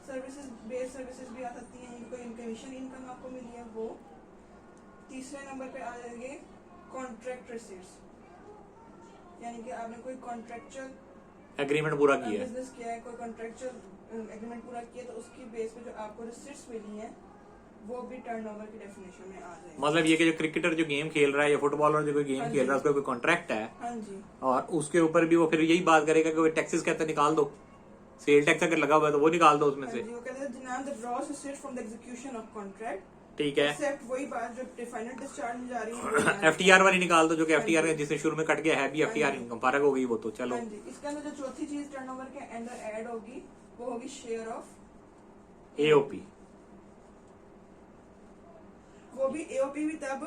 [SPEAKER 2] सर्विसेज बेस्ड सर्विसेज भी आ सकती हैं, कोई कमीशन इनकम आपको मिली है वो। तीसरे नंबर पे आ जाएंगे कॉन्ट्रैक्ट रिसीट्स, यानी कि आपने कोई कॉन्ट्रैक्चुअल
[SPEAKER 1] एग्रीमेंट पूरा किया है,
[SPEAKER 2] बिजनेस किया है, कोई कॉन्ट्रैक्चुअल एग्रीमेंट पूरा किया, तो उसकी बेस पे जो आपको रिसीट्स मिली हैं वो भी टर्नओवर की डेफिनेशन में आ जाएगी।
[SPEAKER 1] मतलब ये कि जो क्रिकेटर जो गेम खेल रहा है या फुटबॉलर जो कोई गेम
[SPEAKER 2] हाँ
[SPEAKER 1] खेल रहा है
[SPEAKER 2] जी।
[SPEAKER 1] उसका कोई कॉन्ट्रैक्ट है,
[SPEAKER 2] हाँ जी।
[SPEAKER 1] और उसके ऊपर भी वो फिर यही बात करेगा कि वो टैक्सेस कहते हैं निकाल दो, सेल टैक्स अगर लगा हुआ है तो वो निकाल दो उसमें
[SPEAKER 2] हाँ
[SPEAKER 1] से।
[SPEAKER 2] जी, वो कहते हैं डिनाम the gross receipt from the execution of contract,
[SPEAKER 1] ठीक है,
[SPEAKER 2] एक्सेप्ट वही बात जो फाइनल डिस्चार्ज में जा रही है
[SPEAKER 1] एफटीआर वाली निकाल दो, जो कि एफटीआर
[SPEAKER 2] हाँ जी।
[SPEAKER 1] जिससे शुरू में कट गया है भी एफटीआर इनकम फर्क हो गई वो तो चलो।
[SPEAKER 2] हाँ जी। इसके अंदर जो चौथी चीज टर्नओवर के अंदर ऐड होगी वो होगी शेयर ऑफ
[SPEAKER 1] एओपी।
[SPEAKER 2] वो भी एओपी भी तब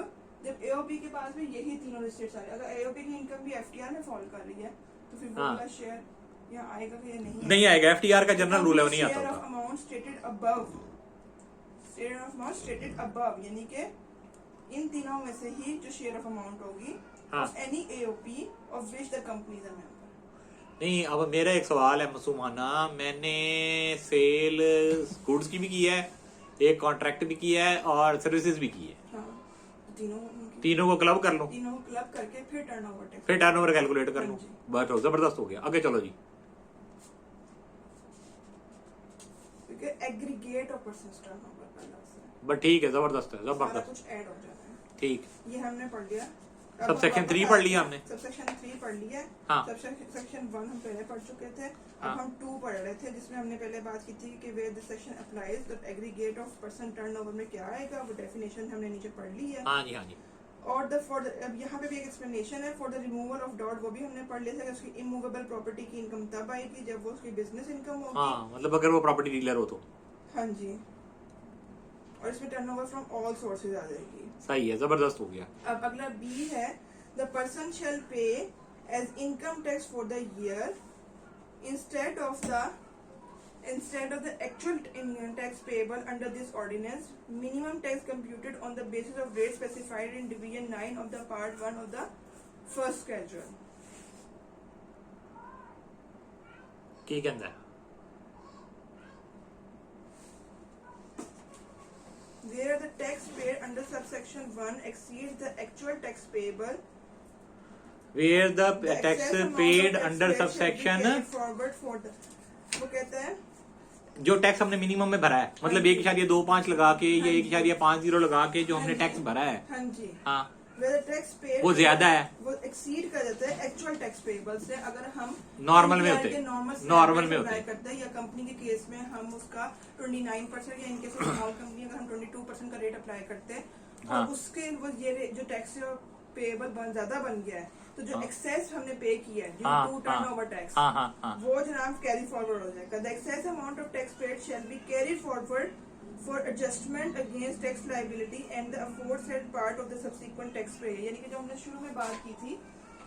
[SPEAKER 2] जब एओपी के पास भी यही तीनों रिसीट्स आ रही है। अगर एओपी की इनकम भी एफटीआर में फॉल कर रही है तो फिर वो
[SPEAKER 1] हाँ।
[SPEAKER 2] वाला शेयर यहाँ आएगा कि नहीं
[SPEAKER 1] नहीं आएगा, एफटीआर का जनरल रूल है वो नहीं आता
[SPEAKER 2] शेयर
[SPEAKER 1] होगा।
[SPEAKER 2] Of amount stated above stated above, यानी कि इन तीनों में से ही जो शेयर ऑफ अमाउंट होगी
[SPEAKER 1] हाँ।
[SPEAKER 2] Of any AOP of which the company is a member.
[SPEAKER 1] नहीं, अब मेरा एक सवाल है मसूमाना, मैंने सेल गुड्स की भी की है, एक कॉन्ट्रैक्ट भी किया है और सर्विसेज भी की है,
[SPEAKER 2] हाँ, तीनों
[SPEAKER 1] तीनों को क्लब कर लूं,
[SPEAKER 2] तीनों को क्लब करके फिर टर्नओवर टैक्स,
[SPEAKER 1] फिर टर्नओवर कैलकुलेट कर लूं,
[SPEAKER 2] हाँ जी।
[SPEAKER 1] बस हो, जबरदस्त हो गया। आगे चलो जी।
[SPEAKER 2] क्योंकि एग्रीगेट ऑफ पर्सनस टर्नओवर अलग से
[SPEAKER 1] बस ठीक है, जबरदस्त है,
[SPEAKER 2] सारा
[SPEAKER 1] जबरदस्त,
[SPEAKER 2] कुछ ऐड हो जाता है।
[SPEAKER 1] ठीक।
[SPEAKER 2] ये हमने पढ़ लिया।
[SPEAKER 1] सबसेक्शन 3 पढ़ लिया हमने।
[SPEAKER 2] सबसेक्शन 3 पढ़ लिया।
[SPEAKER 1] हाँ।
[SPEAKER 2] सबसेक्शन 1 हम पहले पढ़ चुके थे।
[SPEAKER 1] हाँ।
[SPEAKER 2] अब हम 2 पढ़ रहे थे, जिसमें हमने पहले बात की थी कि where this section applies the aggregate of person turnover में क्या आएगा, वो डेफिनेशन हमने नीचे पढ़ ली है।
[SPEAKER 1] हाँ जी, हाँ जी।
[SPEAKER 2] और अब यहाँ पे भी एक एक्सप्लेनेशन है for the removal of dot, वो भी हमने पढ़ लिया था कि उसकी इमूवेबल प्रॉपर्टी की इनकम तब आएगी जब वो उसकी बिजनेस इनकम होगी।
[SPEAKER 1] हाँ, मतलब अगर वो प्रॉपर्टी डीलर हो तो
[SPEAKER 2] हाँ जी। और इसमें टर्नओवर फ्रॉम ऑल सोर्सेज आ जाएगी।
[SPEAKER 1] सही है, जबरदस्त हो गया।
[SPEAKER 2] अब अगला बी है, the person shall pay as income tax for the year instead of the actual tax payable under this ordinance, minimum tax computed on the basis of rate specified in division 9 of the part 1 of the first schedule।
[SPEAKER 1] ਕੀ ਕਹਿੰਦਾ ਹੈ?
[SPEAKER 2] Where the tax paid under subsection 1 exceeds the actual tax payable,
[SPEAKER 1] Where the
[SPEAKER 2] the
[SPEAKER 1] tax
[SPEAKER 2] excess amount
[SPEAKER 1] paid
[SPEAKER 2] of tax
[SPEAKER 1] under
[SPEAKER 2] paid shall be
[SPEAKER 1] subsection,
[SPEAKER 2] carried forward for the, वो कहता है
[SPEAKER 1] जो tax हमने minimum में भरा है, मतलब 1.25 लगा के या 1.50 लगा के जो हमने टैक्स भरा है,
[SPEAKER 2] हाँ जी,
[SPEAKER 1] हाँ,
[SPEAKER 2] where the tax paid
[SPEAKER 1] वो ज्यादा है,
[SPEAKER 2] वो एक्सीड कर जाता है एक्चुअल टैक्स पेबल से, अगर हम
[SPEAKER 1] नॉर्मल में
[SPEAKER 2] NTR
[SPEAKER 1] होते
[SPEAKER 2] के
[SPEAKER 1] हैं,
[SPEAKER 2] नॉर्मल
[SPEAKER 1] नॉर्मल में होते हैं।
[SPEAKER 2] करते हैं, या कंपनी के केस में हम उसका 29% या इनकेस स्मॉल कंपनी अगर हम 22% का रेट अप्लाई करते हैं,
[SPEAKER 1] हाँ।
[SPEAKER 2] और उसके वो ये जो टैक्स पेबल ज्यादा बन गया है, तो जो
[SPEAKER 1] हाँ।
[SPEAKER 2] एक्सेस हमने पे किया है
[SPEAKER 1] हाँ,
[SPEAKER 2] ड्यू टू टर्नओवर टैक्स,
[SPEAKER 1] हाँ, हाँ, हाँ,
[SPEAKER 2] वो जनाब कैरी फॉरवर्ड हो जाएगा। The excess amount of tax paid shall be carry forward for adjustment against tax liability and the aforesaid part of the subsequent tax पे, यानी कि जो हमने शुरू में बात की थी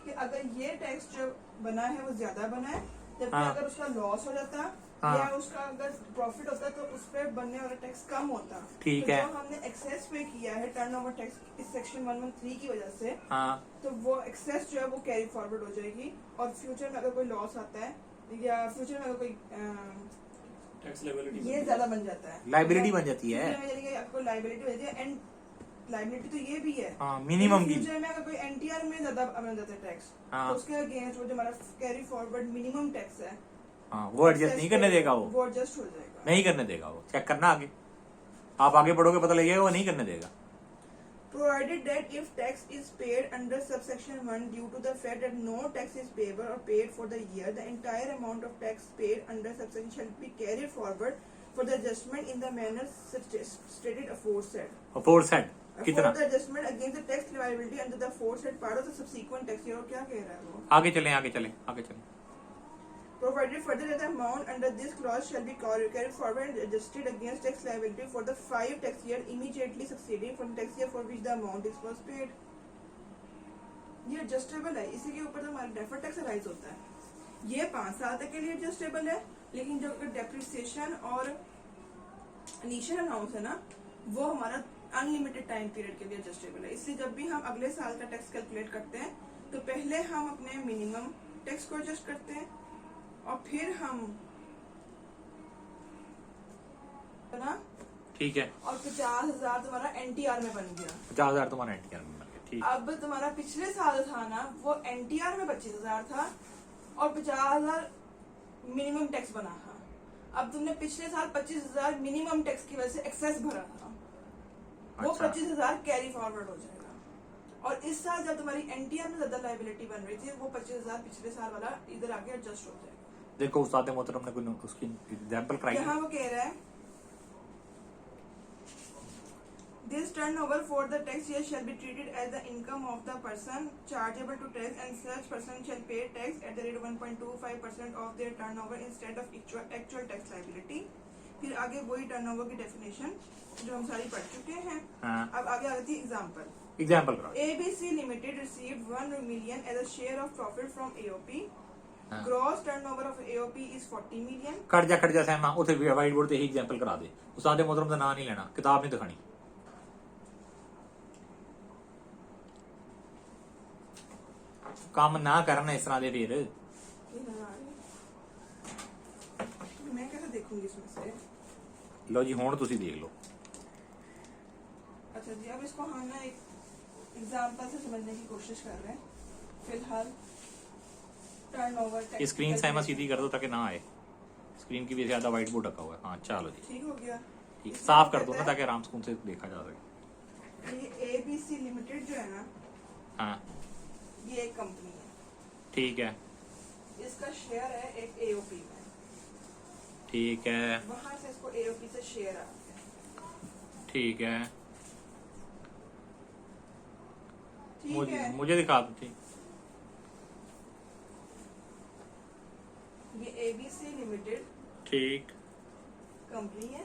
[SPEAKER 2] कि अगर ये टैक्स जो बना है वो ज्यादा बना है, जबकि
[SPEAKER 1] हाँ।
[SPEAKER 2] अगर उसका लॉस हो जाता
[SPEAKER 1] हाँ।
[SPEAKER 2] या उसका अगर प्रॉफिट होता तो उस पर बनने वाला टैक्स कम होता।
[SPEAKER 1] ठीक
[SPEAKER 2] तो
[SPEAKER 1] है।
[SPEAKER 2] जो हमने एक्सेस पे किया है टर्नओवर टैक्स इस सेक्शन 113 की वजह से,
[SPEAKER 1] हाँ,
[SPEAKER 2] तो वो एक्सेस जो है वो कैरी फॉरवर्ड हो जाएगी, और फ्यूचर में अगर कोई लॉस आता है या फ्यूचर में अगर कोई
[SPEAKER 3] टैक्स लायबिलिटी
[SPEAKER 2] ये ज्यादा बन जाता है,
[SPEAKER 1] लाइबिलिटी बन जाती है,
[SPEAKER 2] फ्यूचर में यानी कि आपको लाइबिलिटी हो जाती है, एंड लाइबिलिटी तो ये भी है,
[SPEAKER 1] हाँ, मिनिमम की,
[SPEAKER 2] फ्यूचर में अगर कोई एनटीआर में ज्यादा बन जाता है टैक्स,
[SPEAKER 1] हाँ।
[SPEAKER 2] तो उसके अगेंस्ट वो जो हमारा कैरी फॉरवर्ड मिनिमम टैक्स है,
[SPEAKER 1] हाँ, वो एडजस्ट नहीं करने देगा,
[SPEAKER 2] वो एडजस्ट हो जाएगा,
[SPEAKER 1] नहीं करने देगा, वो चेक करना आगे, आप आगे बढ़ोगे पता लगेगा, वो नहीं करने देगा।
[SPEAKER 2] provided that if tax is paid under subsection 1 due to the fact that no tax is payable or paid for the year, the entire amount of tax paid under subsection shall be carried forward for the adjustment in the manner stated aforesaid.
[SPEAKER 1] Aforesaid कितना?
[SPEAKER 2] For the adjustment against the tax liability under the aforesaid part of the subsequent tax year, क्या कह रहा है वो?
[SPEAKER 1] आगे चलें, आगे चलें, आगे चलें।
[SPEAKER 2] Provided further that the amount under this clause shall be carried forward and adjusted against tax liability for the 5 tax year immediately succeeding from the tax year for which the amount is was paid. ये adjustable है, इसी के ऊपर तो हमारा deferred tax rise होता है। ये 5 साल तक के लिए एडजस्टेबल है, लेकिन जो डेप्रिसिएशन और इनिशियल अनाउंस है ना, वो हमारा अनलिमिटेड टाइम पीरियड के लिए एडजस्टेबल है। इसलिए जब भी हम अगले साल का टैक्स कैलकुलेट करते हैं, तो पहले हम अपने मिनिमम टैक्स को एडजस्ट करते हैं, और फिर हम ना,
[SPEAKER 1] ठीक है,
[SPEAKER 2] और 50,000 तुम्हारा एनटीआर में बन गया।
[SPEAKER 1] 50,000 तुम्हारा एनटीआर में बन गया, ठीक।
[SPEAKER 2] अब तुम्हारा पिछले साल था ना, वो एनटीआर में 25,000 था और 50,000 मिनिमम टैक्स बना था। अब तुमने पिछले साल 25,000 मिनिमम टैक्स की वजह से एक्सेस भरा था, वो
[SPEAKER 1] अच्छा।
[SPEAKER 2] 25,000 कैरी फॉरवर्ड हो जाएगा। और इस साल जब तुम्हारी एनटीआर में ज्यादा लाइबिलिटी बन रही थी, वो 25,000 पिछले साल वाला इधर आके एडजस्ट हो जाएगा।
[SPEAKER 1] देखो उस्ताद मोहतरम ने कोई उसकी एग्जांपल कराई है।
[SPEAKER 2] यहाँ वो कह रहा है, This turnover for the tax year shall be treated as the income of the person chargeable to tax, and such person shall pay tax at the rate of 1.25% of their turnover instead of actual tax liability। फिर आगे वही turnover की definition जो हम सारी पढ़ चुके हैं।
[SPEAKER 1] हाँ।
[SPEAKER 2] अब आगे आती है एग्जांपल।
[SPEAKER 1] एग्जांपल कराओ।
[SPEAKER 2] ABC Limited received 1 million as a share of profit from AOP
[SPEAKER 1] हाँ।
[SPEAKER 2] Gross turnover of AOP is 40 million.
[SPEAKER 1] खड़ जा सहमा उथे वाइट बोर्ड ते ही एग्जांपल करा दे उस्ताद मोहतरम दा नाम नहीं लेना किताब नहीं दिखानी काम ना करना इस तरह दे फिर
[SPEAKER 2] मैं कैसे देखूंगी इसमें से?
[SPEAKER 1] लो जी हुण तुसी देख लो
[SPEAKER 2] अच्छा जी, अब इसको हम ना एक एग्जांपल से समझने की कोशिश कर रहे हैं। फिलहाल टर्नओवर
[SPEAKER 1] स्क्रीन सहमा सीधी कर दो ताकि ना आए स्क्रीन की वजह से ज्यादा व्हाइट बोर्ड रखा हुआ है हाँ चलो जी
[SPEAKER 2] ठीक हो गया।
[SPEAKER 1] ठीक साफ कर दो ना ताकि आराम सुकून से देखा जा सके
[SPEAKER 2] ये एबीसी लिमिटेड जो है ना,
[SPEAKER 1] हाँ
[SPEAKER 2] ये एक कंपनी है।
[SPEAKER 1] ठीक है
[SPEAKER 2] इसका शेयर है एक एओपी में।
[SPEAKER 1] ठीक है
[SPEAKER 2] वहां से इसको एओपी से शेयर आते हैं।
[SPEAKER 1] ठीक है
[SPEAKER 2] ठीक है।
[SPEAKER 1] मुझे दिखा दो ठीक
[SPEAKER 2] ये एबीसी लिमिटेड
[SPEAKER 1] ठीक
[SPEAKER 2] कंपनी है।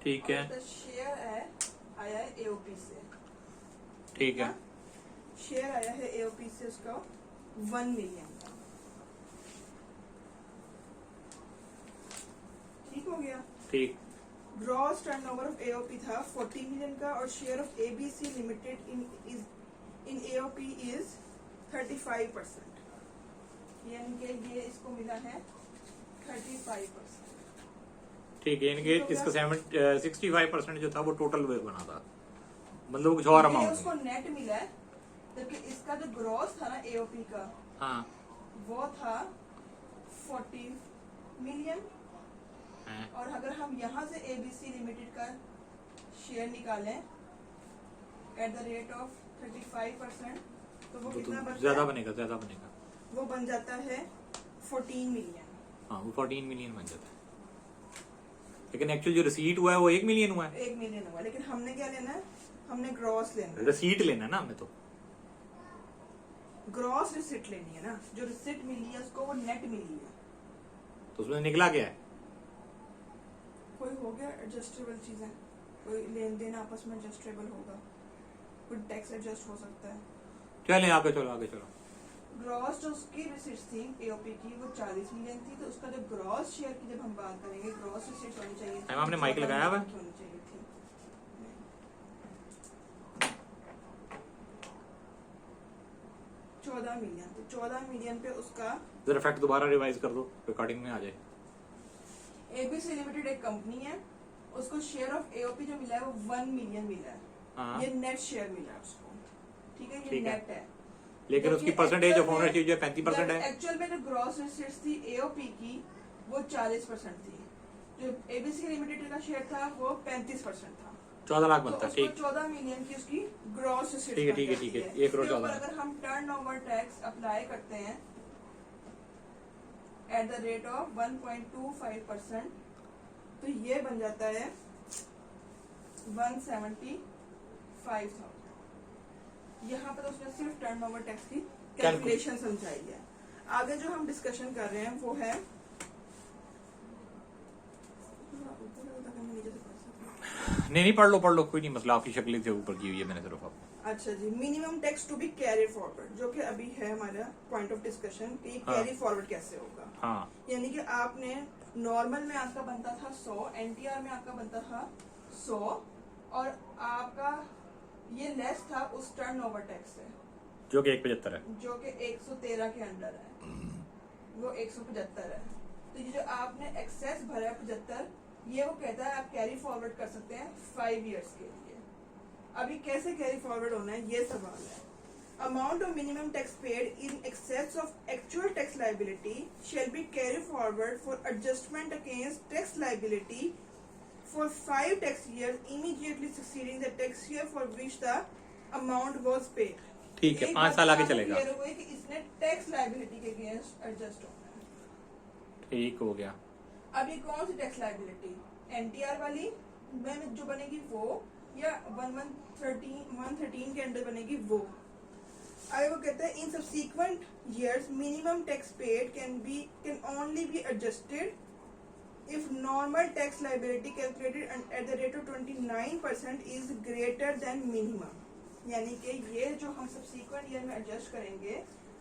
[SPEAKER 1] ठीक है
[SPEAKER 2] और शेयर है आया है एओपी से।
[SPEAKER 1] ठीक है
[SPEAKER 2] शेयर आया है एओपी से उसका 1 मिलियन का। ठीक हो गया।
[SPEAKER 1] ठीक
[SPEAKER 2] ग्रॉस टर्नओवर ऑफ एओपी था 40 मिलियन का और share of ABC limited in AOP is 35%। यानी कि ये इसको मिला है 35%।
[SPEAKER 1] ठीक है इनके इसका 65% जो था वो टोटल बना था मतलब कुछ और
[SPEAKER 2] ये
[SPEAKER 1] अमाउंट
[SPEAKER 2] उसको नेट मिला है, जबकि इसका जो ग्रॉस था ना एओपी का
[SPEAKER 1] हाँ
[SPEAKER 2] वो था 40 मिलियन।
[SPEAKER 1] हैं।
[SPEAKER 2] और अगर हम यहाँ से एबीसी लिमिटेड का शेयर निकालें एट द रेट ऑफ 35%, तो वो कितना बचता
[SPEAKER 1] ज्यादा
[SPEAKER 2] है?
[SPEAKER 1] बनेगा
[SPEAKER 2] वो बन जाता है 14 मिलियन।
[SPEAKER 1] हाँ वो 14 मिलियन बन जाता है लेकिन एक्चुअल जो रिसीट हुआ है वो 1 मिलियन हुआ है
[SPEAKER 2] 1 मिलियन हुआ, लेकिन हमने क्या लेना है? हमने ग्रॉस लेना है।
[SPEAKER 1] रिसीट लेना है ना हमें तो
[SPEAKER 2] ग्रॉस रिसिट लेनी है ना। जो रिसिट मिली है उसको वो नेट मिली है।
[SPEAKER 1] तो उसमें निकला क्या है
[SPEAKER 2] कोई हो गया एडजस्टेबल चीजें, कोई लेन देन आपस में एडजस्टेबल होगा, कोई टैक्स एडजस्ट हो सकता है।
[SPEAKER 1] चले आगे चलो
[SPEAKER 2] ग्रॉस जो उसकी रिसिट्स थी एओपी की वो 40 मिलियन थी, तो उसका जो ग्रॉस शेयर की जब हम बात करेंगे ग्रॉस रिसिट्स होनी चाहिए थी।
[SPEAKER 1] मैम, आपने माइक लगाया हुआ है?
[SPEAKER 2] होनी चाहिए थी 14 मिलियन। तो 14 मिलियन पे उसका
[SPEAKER 1] जरा फैक्ट दोबारा रिवाइज कर दो रिकॉर्डिंग में आ जाए
[SPEAKER 2] एबीसी लिमिटेड एक कंपनी है, उसको शेयर ऑफ एओपी जो मिला है वो 1 मिलियन मिला है।
[SPEAKER 1] हाँ
[SPEAKER 2] ये नेट शेयर मिला है उसको। ठीक है, ये
[SPEAKER 1] ठीक है।
[SPEAKER 2] नेट है।
[SPEAKER 1] लेकिन उसकी परसेंटेज ऑफ ओनरशिप जो 35% है
[SPEAKER 2] एक्चुअल में जो ग्रॉस रिसीट्स थी एओपी की वो 40% थी। जो एबीसी लिमिटेड का शेयर था वो 35% था।
[SPEAKER 1] 14 लाख
[SPEAKER 2] तो
[SPEAKER 1] बनता है
[SPEAKER 2] उसको
[SPEAKER 1] ठीक
[SPEAKER 2] 14 मिलियन की उसकी ग्रॉस रिसीट्स
[SPEAKER 1] ठीक है, ठीक है, ठीक है। 1 करोड़ 14
[SPEAKER 2] अगर हम टर्नओवर टैक्स अप्लाई करते हैं एट द रेट ऑफ 1.25%, तो ये बन जाता है 175,000। यहाँ पर उसने सिर्फ टर्नओवर टैक्स की कैलकुलेशन समझाई है। आगे जो हम डिस्कशन कर रहे हैं वो है
[SPEAKER 1] नहीं पढ़ लो कोई नहीं मसला आपकी शक्ल से ऊपर की हुई है मैंने सिर्फ आपको
[SPEAKER 2] अच्छा जी, minimum tax to be carry forward, जो कि अभी है हमारा पॉइंट ऑफ डिस्कशन कि
[SPEAKER 1] हाँ।
[SPEAKER 2] कैरी फॉरवर्ड कैसे होगा।
[SPEAKER 1] हाँ
[SPEAKER 2] यानी कि आपने नॉर्मल में आपका बनता था 100, एनटीआर में आपका बनता था 100, और आपका ये लेस था उस टर्नओवर टैक्स से
[SPEAKER 1] जो कि 175 है
[SPEAKER 2] जो कि 113 के अंडर है, वो 175 है। तो ये जो आपने एक्सेस भरा है 75, ये वो कहता है आप कैरी फॉरवर्ड कर सकते हैं 5 इयर्स के लिए। अभी कैसे कैरी फॉरवर्ड होना है ये सवाल है। Amount of minimum tax paid in excess of actual tax liability shall be carry forward for adjustment against tax liability for 5 tax years immediately succeeding the tax year for which the amount was paid।
[SPEAKER 1] ठीक है 5 साल आगे चलेगा
[SPEAKER 2] clear हुआ कि इसने tax liability के against adjust होना है।
[SPEAKER 1] ठीक हो गया
[SPEAKER 2] अब ये कौन सी टैक्स लायबिलिटी? एनटीआर वाली में जो बनेगी वो, या 113 के अंडर बनेगी वो। आगे वो कहता है इन subsequent years minimum tax paid can only be adjusted if normal tax liability calculated at the rate of 29% is greater than minimum। यानी कि ये जो हम सब्सीक्वेंट ईयर में एडजस्ट करेंगे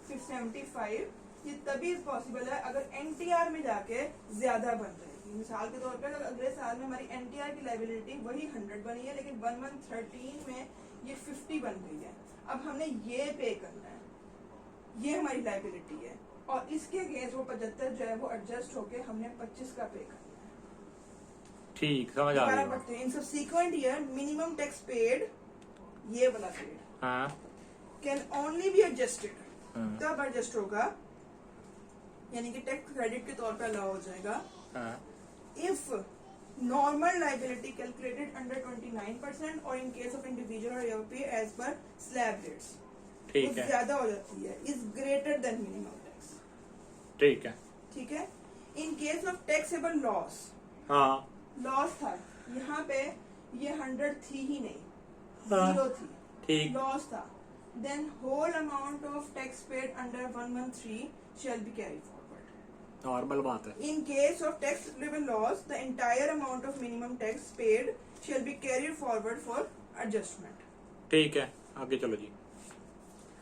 [SPEAKER 2] 75, ये तभी पॉसिबल है अगर एनटीआर में जाके ज्यादा बन जाएगी। मिसाल के तौर पर अगर अगले साल में हमारी एनटीआर की लायबिलिटी वही 100 बनी है, लेकिन 1113 में ये 50 बन गई है। अब हमने ये पे करना है, ये हमारी लायबिलिटी है, और इसके अगेंस्ट वो 75 जो है वो एडजस्ट होके हमने 25 का पे करना है।
[SPEAKER 1] ठीक, समझ आ
[SPEAKER 2] दोबारा
[SPEAKER 1] गई।
[SPEAKER 2] पढ़ते हैं। In subsequent year minimum tax paid, ये वाला पेड
[SPEAKER 1] हाँ
[SPEAKER 2] कैन ओनली बी एडजस्टेड,
[SPEAKER 1] हाँ
[SPEAKER 2] तब एडजस्ट होगा, यानी कि टैक्स क्रेडिट के तौर पर अलाउ हो जाएगा
[SPEAKER 1] हाँ
[SPEAKER 2] if normal liability calculated under 29% or in case of individual or AOP as per slab rates,
[SPEAKER 1] ठीक
[SPEAKER 2] तो
[SPEAKER 1] है
[SPEAKER 2] ज्यादा हो जाती है, is greater than minimum tax।
[SPEAKER 1] ठीक है
[SPEAKER 2] ठीक है। in case of taxable loss,
[SPEAKER 1] हाँ
[SPEAKER 2] लॉस था यहाँ पे, ये 100 थी ही नहीं,
[SPEAKER 1] हाँ।
[SPEAKER 2] 0 थी,
[SPEAKER 1] ठीक
[SPEAKER 2] लॉस था, then whole amount of tax paid under 113 shall be carried forward।
[SPEAKER 1] Normal बात है।
[SPEAKER 2] In case of taxable loss, the entire amount of minimum tax paid shall be carried forward for adjustment।
[SPEAKER 1] ठीक है, आगे चलो जी।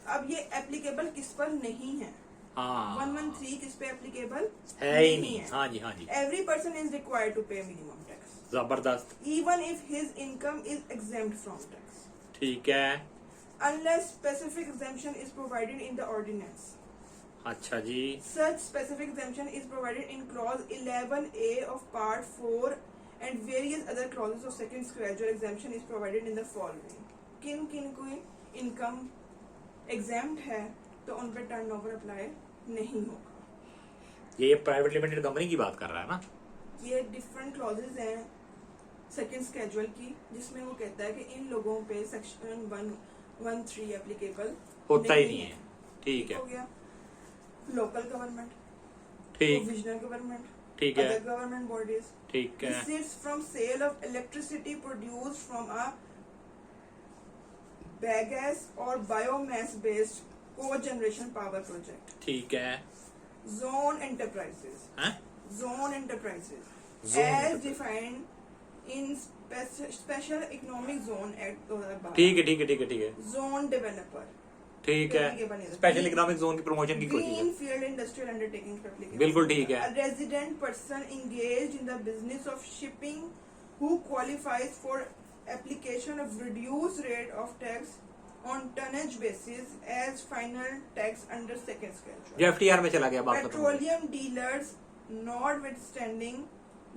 [SPEAKER 2] अब ये applicable किस पर नहीं है?
[SPEAKER 1] हाँ
[SPEAKER 2] 113 किस पे एप्लीकेबल
[SPEAKER 1] है ही नहीं। हाँ जी हाँ जी,
[SPEAKER 2] Every person is required to pay minimum tax,
[SPEAKER 1] जबरदस्त।
[SPEAKER 2] even if his income is exempt from tax,
[SPEAKER 1] ठीक है,
[SPEAKER 2] unless specific exemption is provided in the ordinance।
[SPEAKER 1] अच्छा जी।
[SPEAKER 2] Such specific exemption is provided in clause 11A of part 4 and various other clauses of second schedule exemption is provided in the following। किन किन को income exempt है तो उन पे turnover apply नहीं होगा।
[SPEAKER 1] ये प्राइवेट लिमिटेड कंपनी की बात कर रहा है ना?
[SPEAKER 2] ये डिफरेंट क्लॉजेज हैं सेकंड स्केड्यूल की, जिसमें वो कहता है कि इन लोगों पे सेक्शन 113 एप्लीकेबल
[SPEAKER 1] होता ही नहीं है। ठीक है,
[SPEAKER 2] हो गया। लोकल गवर्नमेंट,
[SPEAKER 1] ठीक
[SPEAKER 2] प्रोविजनल गवर्नमेंट,
[SPEAKER 1] ठीक है,
[SPEAKER 2] other government bodies,
[SPEAKER 1] ठीक है,
[SPEAKER 2] receipts from sale of electricity produced from a biogas or biomass based cogeneration power project।
[SPEAKER 1] ठीक है।
[SPEAKER 2] Zone enterprises,
[SPEAKER 1] हैं?
[SPEAKER 2] zone enterprises
[SPEAKER 1] Zone
[SPEAKER 2] as
[SPEAKER 1] enterprise.
[SPEAKER 2] defined in special economic zone act 2012।
[SPEAKER 1] ठीक है ठीक है ठीक है ठीक है
[SPEAKER 2] zone developer,
[SPEAKER 1] ठीक है। स्पेशल इकोनॉमिक जोन की प्रमोशन की कोशिश है।
[SPEAKER 2] green field industrial undertaking पर applicable।
[SPEAKER 1] बिल्कुल ठीक है।
[SPEAKER 2] A resident person engaged in the business of shipping who qualifies for application of reduced rate of tax on tonnage basis as final tax under second schedule।
[SPEAKER 1] जो FTR में चला गया बात खत्म हो गई।
[SPEAKER 2] Petroleum dealers notwithstanding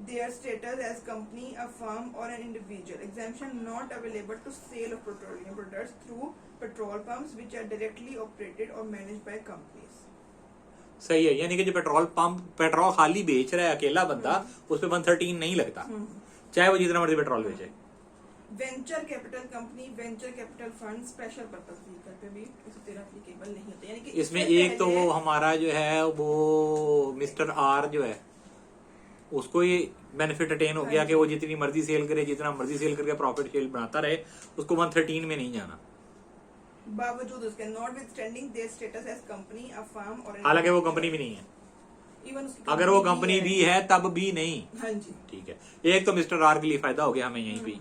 [SPEAKER 2] their status as company, a firm or an individual, exemption not available to sale of petroleum products through petrol pumps which are directly operated or managed by companies।
[SPEAKER 1] सही है, यानी कि जो petrol pump petrol खाली बेच रहा है अकेला बंदा, उस पे 113 नहीं लगता, चाहे वो जितना मर्जी पेट्रोल बेचे।
[SPEAKER 2] Venture capital company, venture capital fund, special purpose vehicle पे भी 113 एप्लीकेबल नहीं होते। यानी कि
[SPEAKER 1] इसमें
[SPEAKER 2] इससे
[SPEAKER 1] एक तो वो
[SPEAKER 2] पहले-
[SPEAKER 1] हमारा जो है वो मिस्टर आर जो है उसको ये बेनिफिट अटेन हो गया कि वो जितनी मर्जी सेल करे, जितना मर्जी सेल करके प्रॉफिट सेल बनाता रहे, उसको 113 में नहीं जाना,
[SPEAKER 2] बावजूद उसके notwithstanding their status as company, a firm और
[SPEAKER 1] हालांकि वो कंपनी भी नहीं है।
[SPEAKER 2] इवन उसकी
[SPEAKER 1] अगर वो
[SPEAKER 2] company
[SPEAKER 1] कंपनी भी है तब भी नहीं।
[SPEAKER 2] हाँ जी।
[SPEAKER 1] ठीक है, एक तो मिस्टर आर के लिए फायदा हो गया हमें यहीं पे।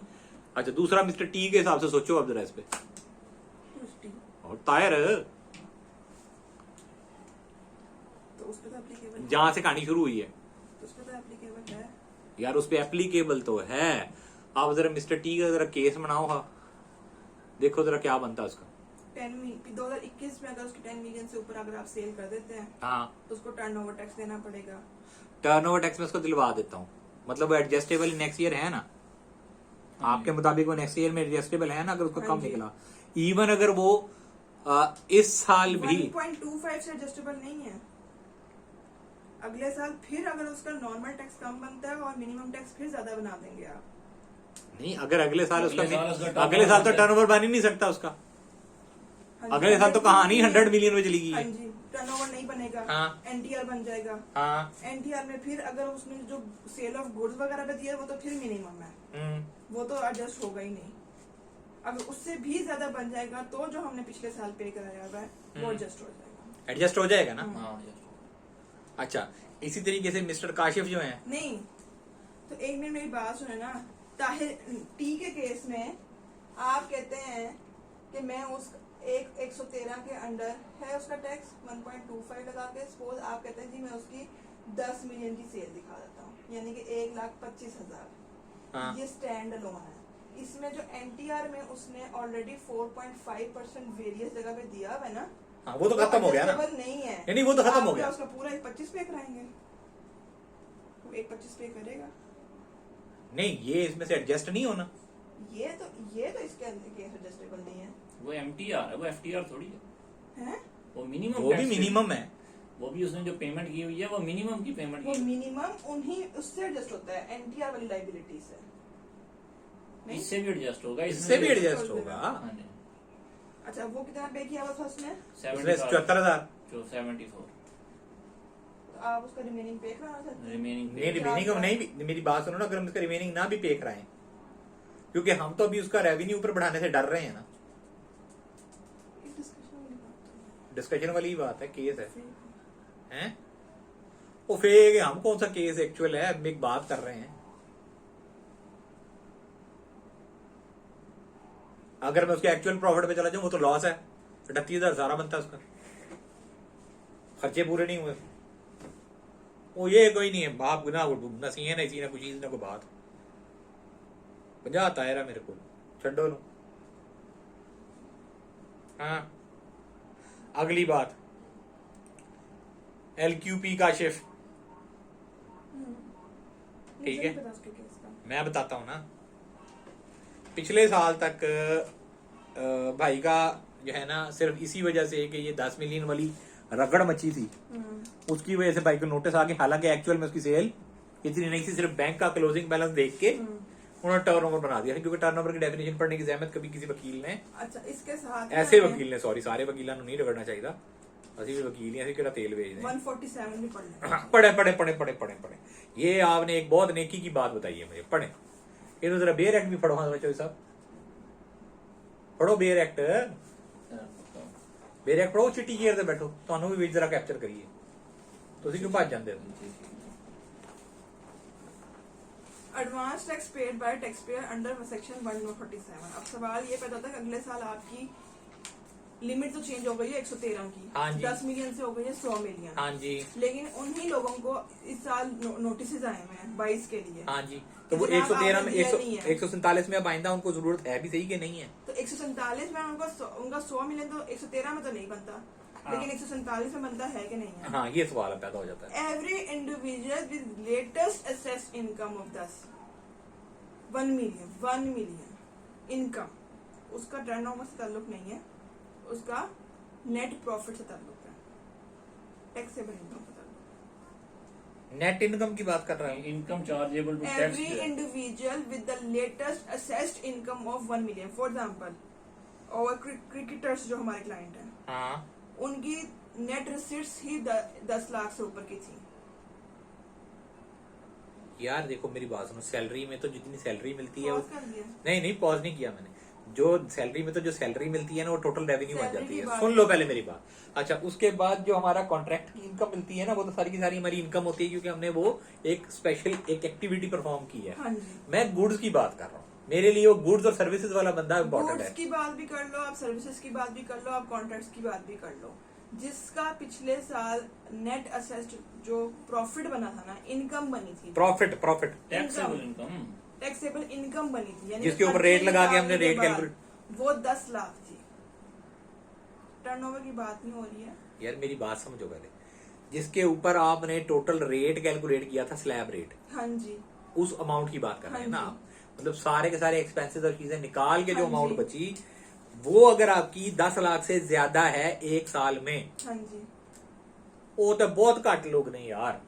[SPEAKER 1] अच्छा, दूसरा मिस्टर टी के हिसाब से सोचो अब जरा इस पे।
[SPEAKER 2] पुष्टि,
[SPEAKER 1] और टायर
[SPEAKER 2] तो उस पे तो एप्लीकेबल
[SPEAKER 1] जहां से कहानी शुरू हुई है
[SPEAKER 2] तो उस पे तो एप्लीकेबल है।
[SPEAKER 1] यार, उस पे एप्लीकेबल तो है। आप जरा मिस्टर टी का जरा केस बनाओ, हाँ देखो जरा क्या बनता है उसका।
[SPEAKER 2] 2021 में अगर उसकी 10 मिलियन से ऊपर अगर आप सेल कर देते हैं
[SPEAKER 1] हाँ,
[SPEAKER 2] तो उसको टर्नओवर टैक्स देना पड़ेगा।
[SPEAKER 1] टर्नओवर टैक्स में उसको दिलवा देता हूँ, मतलब वो एडजस्टेबल नेक्स्ट ईयर है ना, आपके मुताबिक वो नेक्स्ट ईयर में एडजस्टेबल है ना, अगर उसको
[SPEAKER 2] हाँ
[SPEAKER 1] कम
[SPEAKER 2] जी।
[SPEAKER 1] निकला। इवन अगर वो इस साल भी
[SPEAKER 2] 1.25 से एडजस्टेबल नहीं है, अगले साल फिर अगर उसका नॉर्मल टैक्स कम बनता है और मिनिमम टैक्स फिर ज्यादा बना देंगे आप।
[SPEAKER 1] नहीं, अगर अगले साल
[SPEAKER 3] अगले साल
[SPEAKER 1] उसका
[SPEAKER 3] उसका
[SPEAKER 1] अगले साल तो
[SPEAKER 3] turnover
[SPEAKER 1] टर्नओवर बन ही नहीं सकता उसका।
[SPEAKER 2] हाँ जी,
[SPEAKER 1] अगले साल तो कहानी 100 मिलियन में चली
[SPEAKER 2] हाँ
[SPEAKER 1] गई।
[SPEAKER 2] जी, टर्नओवर नहीं बनेगा,
[SPEAKER 1] हाँ।
[SPEAKER 2] एनटीआर बन जाएगा।
[SPEAKER 1] हाँ,
[SPEAKER 2] एनटीआर में फिर अगर उसने जो सेल ऑफ गुड्स वगैरह पे दिया है वो तो फिर मिनिमम है, वो तो एडजस्ट होगा ही नहीं। अगर उससे भी ज्यादा बन जाएगा तो जो हमने पिछले साल पे कराया हुआ है वो एडजस्ट हो जाएगा।
[SPEAKER 1] एडजस्ट हो जाएगा ना।
[SPEAKER 3] हाँ,
[SPEAKER 1] अच्छा, इसी तरीके से मिस्टर काशिफ जो है,
[SPEAKER 2] नहीं तो एक मिनट मेरी बात सुने ना। ताहिर टी के केस में आप कहते हैं कि मैं उस एक 113 के अंडर है उसका टैक्स 1.25 लगा के, सपोज आप कहते हैं जी मैं उसकी 10 मिलियन की सेल दिखा देता हूँ, यानी कि 1,25,000,
[SPEAKER 1] हाँ।
[SPEAKER 2] ये स्टैंड अलोन है। इसमें जो एनटीआर में उसने ऑलरेडी 4.5% वेरियस जगह पे दिया हुआ है ना,
[SPEAKER 1] हाँ, वो तो खत्म हो गया ना।
[SPEAKER 2] adjustable नहीं है,
[SPEAKER 1] नहीं, वो तो खत्म हो
[SPEAKER 2] आप
[SPEAKER 1] गया।
[SPEAKER 2] उसका पूरा 1.25 पे कराएंगे, वो 1.25 पे करेगा।
[SPEAKER 1] नहीं, ये इसमें से एडजस्ट नहीं होना।
[SPEAKER 2] ये तो इसके अंदर केस एडजस्टेबल नहीं है,
[SPEAKER 3] वो एमटीआर है, वो एफटीआर थोड़ी है।
[SPEAKER 2] हैं?
[SPEAKER 3] वो मिनिमम,
[SPEAKER 1] वो भी मिनिमम है।
[SPEAKER 3] वो भी उसने जो पेमेंट की हुई है वो मिनिमम की पेमेंट
[SPEAKER 2] वो
[SPEAKER 3] की है।
[SPEAKER 2] मिनिमम उन्हीं उससे एडजस्ट होता है, एनटीआर वाली लाइबिलिटी से नहीं?
[SPEAKER 3] इससे भी एडजस्ट होगा,
[SPEAKER 1] इससे भी
[SPEAKER 3] एडजस्ट।
[SPEAKER 1] एडजस्ट होगा।
[SPEAKER 3] हाँ जी,
[SPEAKER 2] अच्छा, वो कितना पे किया हुआ था उसने?
[SPEAKER 1] 74,000।
[SPEAKER 3] 74
[SPEAKER 2] तो आप उसका रिमेनिंग पे कराना चाहते हैं?
[SPEAKER 3] रिमेनिंग।
[SPEAKER 1] नहीं, रिमेनिंग नहीं भी, मेरी बात सुनो ना, अगर हम इसका रिमेनिंग ना भी पे कराएं, क्योंकि हम तो अभी उसका रेवेन्यू ऊपर बढ़ाने से डर रहे हैं ना।
[SPEAKER 2] इस डिस्कशन वाली बात तो नहीं
[SPEAKER 1] डिस्कशन वाली बात है, केस है
[SPEAKER 2] है।
[SPEAKER 1] हैं? वो फेक है, हम कौन सा केस एक्चुअल है, हम एक बात कर रहे हैं। अगर मैं उसके एक्चुअल प्रॉफिट पे चला जाऊं, वो तो लॉस है। 38,000 सारा बनता है उसका, खर्चे पूरे नहीं हुए। वो ये कोई नहीं है, बाप गुना नसी है, नहीं ना कुछ चीज ना कोई बात। 50 आता है मेरे को, छो लो। हाँ, अगली बात, LQP का शिफ्ट, ठीक है,
[SPEAKER 2] मुझे नहीं पता उसके केस का।
[SPEAKER 1] मैं बताता हूँ ना। पिछले साल तक भाई का जो है ना, सिर्फ इसी वजह से कि ये 10 मिलियन वाली रगड़ मची थी, उसकी वजह से भाई को नोटिस आ गया। हालांकि एक्चुअल में उसकी सेल इतनी नहीं थी, सिर्फ बैंक का क्लोजिंग बैलेंस देख के उन्होंने टर्नओवर बना दिया, क्योंकि टर्नओवर की डेफिनेशन पढ़ने की जहमत कभी किसी वकील ने,
[SPEAKER 2] अच्छा, इसके साथ
[SPEAKER 1] ऐसे वकील ने, सॉरी सारे वकीलों ने नहीं रगड़ना चाहिए, ਅਸੀਂ भी वकील ही, ਅਸੀਂ ਕਿਹੜਾ तेल बेचते हैं।
[SPEAKER 2] 147 भी पढ़ लें।
[SPEAKER 1] पढ़े। ये आपने एक बहुत नेकी की बात बताई है मुझे, पढ़े। इन्हों जरा बेयर एक्ट भी पढ़ो। हाँ बच्चों साहब, पढ़ो बेयर एक्ट। बेयर एक्ट पढ़ो, चिट्टी चेयर ते बैठो, ਤੁਹਾਨੂੰ ਵੀ ਜਰਾ ਕੈਪਚਰ ਕਰੀਏ। ਤੁਸੀਂ ਕਿਉਂ ਭੱਜ ਜਾਂਦੇ ਹੋ?
[SPEAKER 2] Advance tax paid by tax payer under section 147। अब सवाल ये पैदा होता है कि अगले साल आपकी लिमिट तो चेंज हो गई है 113 की,
[SPEAKER 1] हाँ जी।
[SPEAKER 2] 10 मिलियन से हो गई है 100 मिलियन।
[SPEAKER 1] हाँ जी,
[SPEAKER 2] लेकिन उन्हीं लोगों को इस साल नोटिस आए हुए हैं 22 के लिए।
[SPEAKER 1] हाँ जी। तो वो
[SPEAKER 2] जनाब
[SPEAKER 1] 113 में
[SPEAKER 2] आपने दिया नहीं है।
[SPEAKER 1] 147 में अब आइंदा उनको जरूरत है भी सही कि नहीं है?
[SPEAKER 2] तो 147 में उनका 100 मिलियन तो 113 में तो नहीं बनता, लेकिन 147 में बनता है कि नहीं है?
[SPEAKER 1] हाँ, ये सवाल पैदा हो जाता है।
[SPEAKER 2] Every individual with latest assessed income of 1 million income, उसका टर्नओवर से ताल्लुक नहीं है, उसका नेट प्रॉफिट से ताल्लुक है, टैक्सेबल इनकम से ताल्लुक
[SPEAKER 1] नेट इनकम की बात कर रहा हूँ।
[SPEAKER 3] इनकम चार्जेबल टू
[SPEAKER 2] है।
[SPEAKER 3] Tax.
[SPEAKER 2] Every individual with the latest assessed income of 1 million, for example और क्रिकेटर्स जो हमारे क्लाइंट हैं,
[SPEAKER 1] हाँ,
[SPEAKER 2] उनकी नेट रिसीट्स ही 10 लाख से ऊपर की थी।
[SPEAKER 1] यार देखो मेरी बात सुनो, सैलरी में तो जितनी सैलरी मिलती है वो,
[SPEAKER 2] पॉज कर दिया।
[SPEAKER 1] नहीं पॉज नहीं किया मैंने। जो सैलरी में तो जो सैलरी मिलती है ना, वो टोटल रेवेन्यू आ
[SPEAKER 2] सैलरी
[SPEAKER 1] जाती
[SPEAKER 2] की
[SPEAKER 1] है।
[SPEAKER 2] बात
[SPEAKER 1] सुन लो पहले मेरी बात। अच्छा, उसके बाद जो हमारा कॉन्ट्रैक्ट की इनकम मिलती है ना, वो तो सारी की सारी हमारी इनकम होती है, क्योंकि हमने वो एक स्पेशल एक एक्टिविटी परफॉर्म की है।
[SPEAKER 2] हाँ जी।
[SPEAKER 1] मैं गुड्स की बात कर रहा हूँ, मेरे लिए वो गुड्स और सर्विसेज वाला बंदा इम्पोर्टेंट
[SPEAKER 2] गुड्स
[SPEAKER 1] है।
[SPEAKER 2] की बात भी कर लो आप, सर्विसेज की बात भी कर लो आप, कॉन्ट्रैक्ट्स की बात भी कर लो। जिसका पिछले साल नेट असेस्ड जो प्रॉफिट बना था ना, इनकम बनी थी,
[SPEAKER 1] profit
[SPEAKER 3] taxable income,
[SPEAKER 2] taxable income बनी थी, यानी
[SPEAKER 1] जिसके ऊपर
[SPEAKER 2] खर्चे
[SPEAKER 1] रेट लगा के हमने
[SPEAKER 2] निकालने
[SPEAKER 1] रेट
[SPEAKER 2] बाद
[SPEAKER 1] कैलकुलेट,
[SPEAKER 2] वो 10 लाख थी। टर्नओवर की बात नहीं हो रही है।
[SPEAKER 1] यार मेरी बात समझो पहले। जिसके ऊपर आपने टोटल रेट कैलकुलेट किया था, स्लैब रेट,
[SPEAKER 2] हाँ जी,
[SPEAKER 1] उस अमाउंट की बात कर रहे हैं ना
[SPEAKER 2] हाँ
[SPEAKER 1] आप। मतलब सारे के सारे एक्सपेंसेस और चीजें निकाल के जो
[SPEAKER 2] हाँ
[SPEAKER 1] अमाउंट
[SPEAKER 2] जी।
[SPEAKER 1] बची, वो अगर आपकी 10 लाख से ज्यादा है एक साल में,
[SPEAKER 2] हाँ जी,
[SPEAKER 1] वो तो बहुत घट लोग नहीं यार,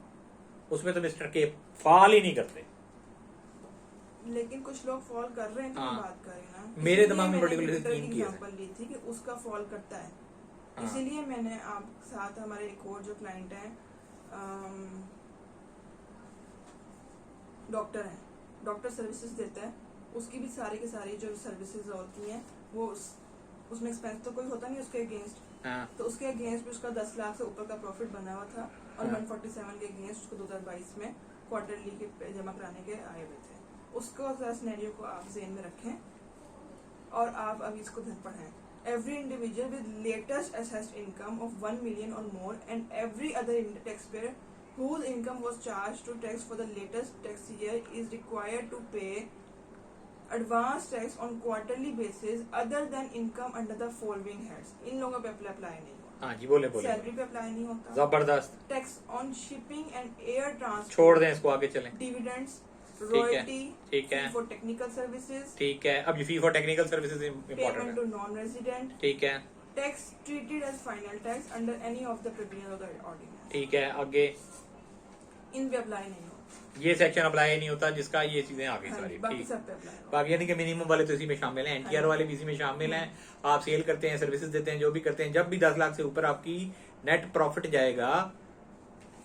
[SPEAKER 1] उसमें तो मिस्टर के फॉल ही नहीं करते।
[SPEAKER 2] लेकिन कुछ लोग फॉल कर रहे हैं, तो
[SPEAKER 1] हाँ।
[SPEAKER 2] बात करें ना।
[SPEAKER 1] मेरे
[SPEAKER 2] इसीलिए
[SPEAKER 1] दिमाग में
[SPEAKER 2] मैंने
[SPEAKER 1] particularly
[SPEAKER 2] Twitter
[SPEAKER 1] 3
[SPEAKER 2] की
[SPEAKER 1] केस है।
[SPEAKER 2] एग्जांपल ली थी कि उसका फॉल करता है।
[SPEAKER 1] हाँ।
[SPEAKER 2] इसीलिए मैंने आप साथ हमारे एक और जो क्लाइंट है, डॉक्टर है, डॉक्टर सर्विसेज देता है, उसकी भी सारी की सारी जो सर्विसेज होती हैं वो उसमें एक्सपेंस तो कोई होता नहीं उसके अगेंस्ट,
[SPEAKER 1] हाँ।
[SPEAKER 2] तो उसके अगेंस्ट भी उसका 10 लाख से ऊपर का प्रॉफिट बना हुआ था, और
[SPEAKER 1] हाँ।
[SPEAKER 2] 147 के अगेंस्ट उसको 2022 में क्वार्टरली के जमा कराने के आए हुए थे। उसको सिनेरियो को आप जेन में रखें और आप अभी इसको पढ़ें। every individual with latest assessed income of 1 million or more and every other taxpayer whose income was charged to tax for the latest tax year is required to pay advance tax on quarterly basis other than income under the following heads. इन लोगों पे apply नहीं होता,
[SPEAKER 1] हाँ जी बोले बोले
[SPEAKER 2] salary पे apply नहीं होता,
[SPEAKER 1] जबरदस्त।
[SPEAKER 2] Tax on shipping and air transport,
[SPEAKER 1] छोड़ दें इसको, आगे चलें।
[SPEAKER 2] डिविडेंड्स,
[SPEAKER 1] है,
[SPEAKER 2] रॉयल्टी,
[SPEAKER 1] ठीक है।
[SPEAKER 2] फॉर टेक्निकल सर्विसेज,
[SPEAKER 1] ठीक है, अब ये fee for technical services
[SPEAKER 2] payment
[SPEAKER 1] important
[SPEAKER 2] to
[SPEAKER 1] है।
[SPEAKER 2] नॉन रेजिडेंट,
[SPEAKER 1] ठीक है,
[SPEAKER 2] tax treated as final tax under any of the provision of the ordinance,
[SPEAKER 1] ठीक है। आगे
[SPEAKER 2] इन पे अप्लाई नहीं होता,
[SPEAKER 1] ये सेक्शन अप्लाई नहीं होता जिसका ये चीजें आगे
[SPEAKER 2] हाँ,
[SPEAKER 1] सारी
[SPEAKER 2] बाकी
[SPEAKER 1] ठीक।
[SPEAKER 2] सब पे अप्लाई होता।
[SPEAKER 1] बाकी यानी कि मिनिमम वाले तो इसी में शामिल हैं, एनटीआर वाले भी इसी में शामिल हैं। आप सेल करते हैं, सर्विसेज देते हैं, जो भी करते हैं, जब भी 10 लाख से ऊपर आपकी नेट प्रॉफिट जाएगा,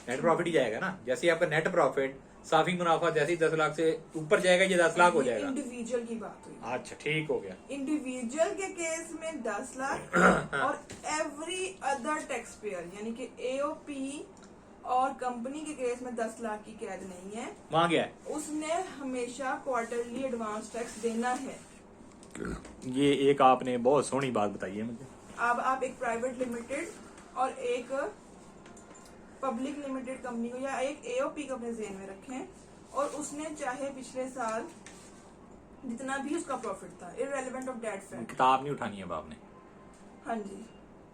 [SPEAKER 1] नेट प्रॉफिट ही जाएगा ना। जैसे ही आपका नेट प्रॉफिट साफी मुनाफा जैसे ही 10 लाख से ऊपर जाएगा, ये 10 लाख हो जाएगा।
[SPEAKER 2] इंडिविजुअल की बात हुई,
[SPEAKER 1] अच्छा ठीक हो गया।
[SPEAKER 2] इंडिविजुअल के केस में 10 लाख और एवरी अदर टैक्स पेयर यानी कि एओपी और कंपनी के केस में 10 लाख की कैद नहीं है,
[SPEAKER 1] वहां गया है।
[SPEAKER 2] उसने हमेशा क्वार्टरली एडवांस टैक्स देना है।
[SPEAKER 1] ये एक आपने बहुत सोहनी बात बताई है मुझे।
[SPEAKER 2] अब आप एक प्राइवेट लिमिटेड और एक पब्लिक लिमिटेड कंपनी को या एक एओपी को अपने जेन में रखें और उसने चाहे पिछले साल जितना भी उसका प्रॉफिट था, इररेलेवेंट ऑफ डेट फैक्ट,
[SPEAKER 1] किताब नहीं उठानी है आपने।
[SPEAKER 2] हाँ जी,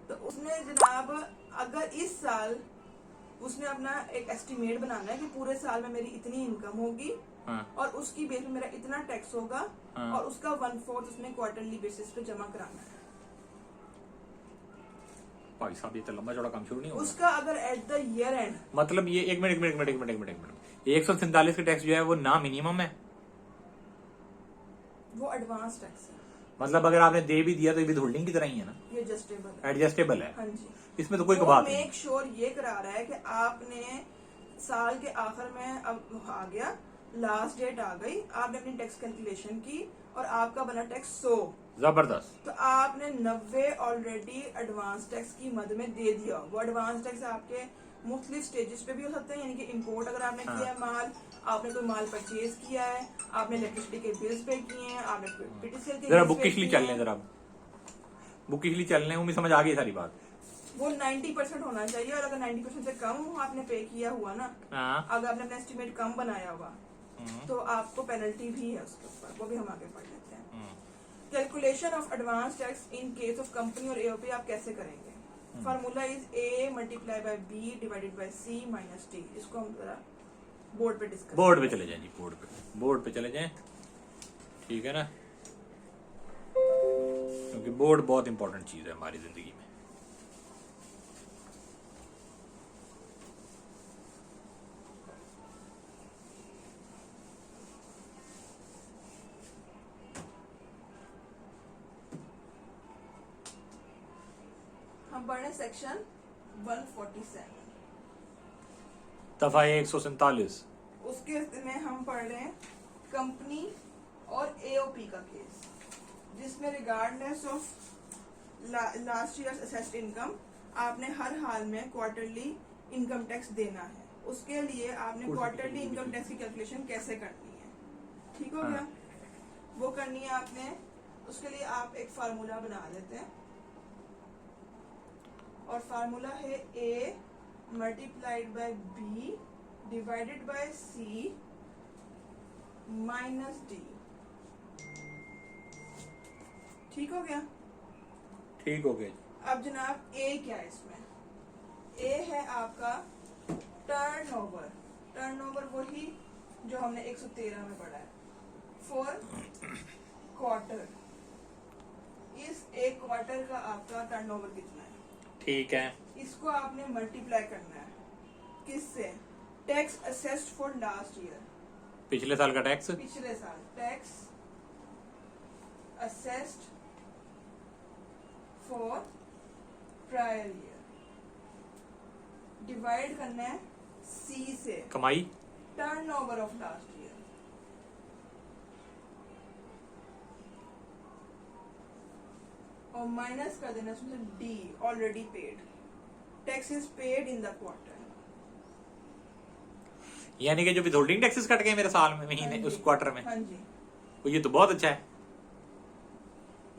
[SPEAKER 2] तो उसने जनाब अगर इस साल उसने अपना एक एस्टिमेट बनाना है कि पूरे साल में मेरी इतनी इनकम होगी
[SPEAKER 1] हाँ,
[SPEAKER 2] और उसकी बेस में मेरा इतना टैक्स होगा
[SPEAKER 1] हाँ।
[SPEAKER 2] और उसका 1/4 उसने क्वार्टरली बेसिस पे जमा कराना है।
[SPEAKER 1] भाई साहब ये तो लंबा चौड़ा काम शुरू नहीं होगा।
[SPEAKER 2] उसका अगर एट द ईयर एंड,
[SPEAKER 1] मतलब ये एक मिनट 147 का टैक्स जो है वो ना मिनिमम है,
[SPEAKER 2] वो एडवांस टैक्स है,
[SPEAKER 1] मतलब अगर आपने दे भी दिया तो ये विद होल्डिंग की तरह ही है ना,
[SPEAKER 2] ये एडजस्टेबल है।
[SPEAKER 1] एडजस्टेबल है,
[SPEAKER 2] हाँ जी,
[SPEAKER 1] इसमें तो कोई
[SPEAKER 2] वो
[SPEAKER 1] बात नहीं।
[SPEAKER 2] मेक श्योर ये करा रहा है कि आपने साल के आखिर में अब आ गया, लास्ट डेट आ गई, आपने अपनी टैक्स कैलकुलेशन की और आपका बना टैक्स 100,
[SPEAKER 1] जबरदस्त।
[SPEAKER 2] तो आपने 90 ऑलरेडी एडवांस टैक्स की मद में दे दिया। वो एडवांस टैक्स आपके मुख्तलिफ स्टेजेस पे भी हो सकते हैं, यानी कि इंपोर्ट अगर आपने किया है माल, आपने कोई माल परचेज किया है, आपने इलेक्ट्रिसिटी के बिल्स पे किए हैं, आपने पीटीसीएल के
[SPEAKER 1] जरा
[SPEAKER 2] bills पे
[SPEAKER 1] बुकिशली
[SPEAKER 2] किए
[SPEAKER 1] चल लें,
[SPEAKER 2] हैं।
[SPEAKER 1] जरा बुकिशली चल लें, उम्मीद समझ आ गई सारी बात।
[SPEAKER 2] वो 90% होना चाहिए और अगर 90% से कम आपने पे किया हुआ ना,
[SPEAKER 1] हाँ,
[SPEAKER 2] अगर आपने अपना एस्टिमेट कम बनाया हुआ तो आपको पेनल्टी भी है उसके ऊपर, वो भी हम आगे पढ़ लेते हैं। Calculation of advance tax in case of company और एओपी आप कैसे करेंगे? Formula is A multiply by B divided by C minus T. इसको हम जरा बोर्ड पे डिस्कस,
[SPEAKER 1] बोर्ड पे चले जाएं जी, बोर्ड पे चले जाएं, ठीक है ना, क्योंकि बोर्ड बहुत इंपॉर्टेंट चीज है हमारी जिंदगी में।
[SPEAKER 2] हम पढ़ रहे हैं सेक्शन 147,
[SPEAKER 1] दफा 147।
[SPEAKER 2] उसके में हम पढ़ रहे हैं कंपनी और एओपी का केस, जिसमें regardless of last year assessed income आपने हर हाल में क्वार्टरली इनकम टैक्स देना है। उसके लिए आपने क्वार्टरली इनकम टैक्स की कैलकुलेशन कैसे करनी है, ठीक हो गया? वो करनी है आपने, उसके लिए आप एक फार्मूला बना लेते हैं और फार्मूला है A multiplied by B divided by C minus D. ठीक हो गया?
[SPEAKER 1] ठीक हो गया।
[SPEAKER 2] अब जनाब ए क्या है इसमें? ए है आपका टर्नओवर। टर्नओवर वही जो हमने 113 में पढ़ा है, फॉर क्वार्टर। इस एक क्वार्टर का आपका टर्नओवर कितना है?
[SPEAKER 1] ठीक है,
[SPEAKER 2] इसको आपने मल्टीप्लाई करना है किससे? Tax assessed for last year,
[SPEAKER 1] पिछले साल का टैक्स।
[SPEAKER 2] पिछले साल tax assessed for prior year, divide करना है सी से,
[SPEAKER 1] कमाई।
[SPEAKER 2] टर्नओवर ऑफ लास्ट ईयर, और माइनस कर देना उसमें D already paid. Tax is paid in the quarter.
[SPEAKER 1] यानी कि जो विथहोल्डिंग टैक्सेस कट गए मेरे साल में, महीने,
[SPEAKER 2] हाँ जी,
[SPEAKER 1] उस क्वार्टर में,
[SPEAKER 2] हाँ जी,
[SPEAKER 1] तो ये तो बहुत अच्छा है।